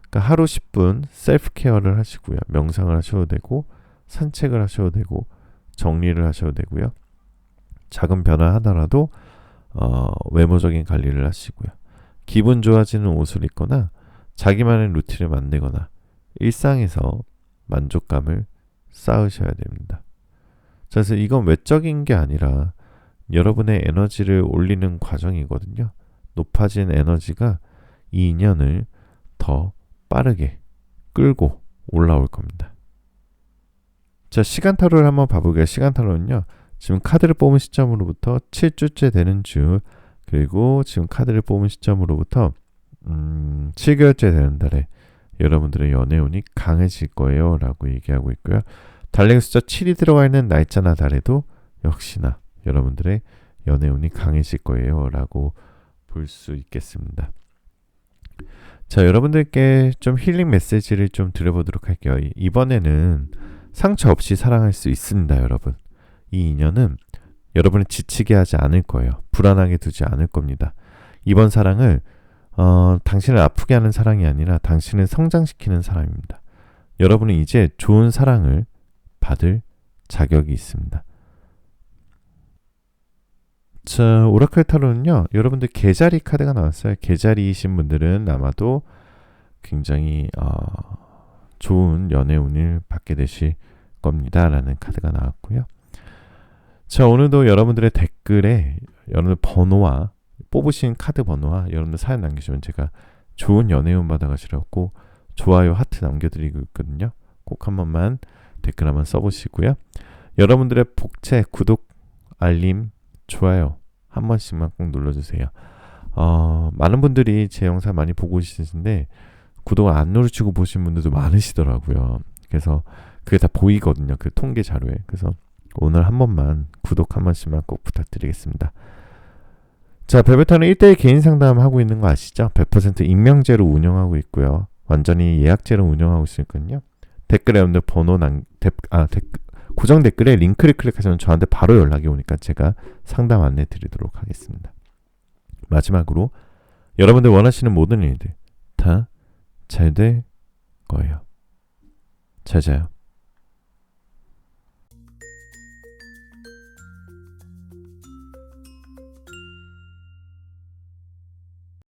그러니까 하루 10분 셀프 케어를 하시고요. 명상을 하셔도 되고 산책을 하셔도 되고 정리를 하셔도 되고요. 작은 변화 하나라도 외모적인 관리를 하시고요. 기분 좋아지는 옷을 입거나 자기만의 루틴을 만들거나 일상에서 만족감을 쌓으셔야 됩니다. 그래서 이건 외적인 게 아니라 여러분의 에너지를 올리는 과정이거든요. 높아진 에너지가 이 인연을 더 빠르게 끌고 올라올 겁니다. 자, 시간 타로를 한번 봐보게요. 시간 타로는요. 지금 카드를 뽑은 시점으로부터 7주째 되는 주, 그리고 지금 카드를 뽑은 시점으로부터 7개월째 되는 달에 여러분들의 연애운이 강해질 거예요 라고 얘기하고 있고요. 달력 숫자 7이 들어가 있는 날짜나 달에도 역시나 여러분들의 연애운이 강해질 거예요 라고 볼 수 있겠습니다. 자, 여러분들께 좀 힐링 메시지를 좀 드려보도록 할게요. 이번에는 상처 없이 사랑할 수 있습니다, 여러분. 이 인연은 여러분을 지치게 하지 않을 거예요. 불안하게 두지 않을 겁니다. 이번 사랑을 당신을 아프게 하는 사랑이 아니라 당신을 성장시키는 사랑입니다. 여러분은 이제 좋은 사랑을 받을 자격이 있습니다. 자, 오라클 타로는요, 여러분들 개자리 카드가 나왔어요. 개자리이신 분들은 아마도 굉장히 좋은 연애운을 받게 되실 겁니다 라는 카드가 나왔고요. 자, 오늘도 여러분들의 댓글에 여러분들 번호와 뽑으신 카드 번호와 여러분들 사연 남기시면 제가 좋은 연애운 받아가시라고 좋아요 하트 남겨드리고 있거든요. 꼭 한 번만 댓글 한번 써보시고요. 여러분들의 복채, 구독, 알림, 좋아요 한 번씩만 꼭 눌러주세요. 많은 분들이 제 영상 많이 보고 계시는데 구독을 안 누르시고 보신 분들도 많으시더라고요. 그래서 그게 다 보이거든요. 그 통계 자료에. 그래서 오늘 한 번만 구독 한 번씩만 꼭 부탁드리겠습니다. 자, 별별타는 1대1 개인 상담 하고 있는 거 아시죠? 100% 익명제로 운영하고 있고요. 완전히 예약제로 운영하고 있으니까요. 댓글에 여러분들 번호 고정 댓글에 링크를 클릭하시면 저한테 바로 연락이 오니까 제가 상담 안내 드리도록 하겠습니다. 마지막으로 여러분들 원하시는 모든 일들 다 잘 될 거예요. 잘 자요.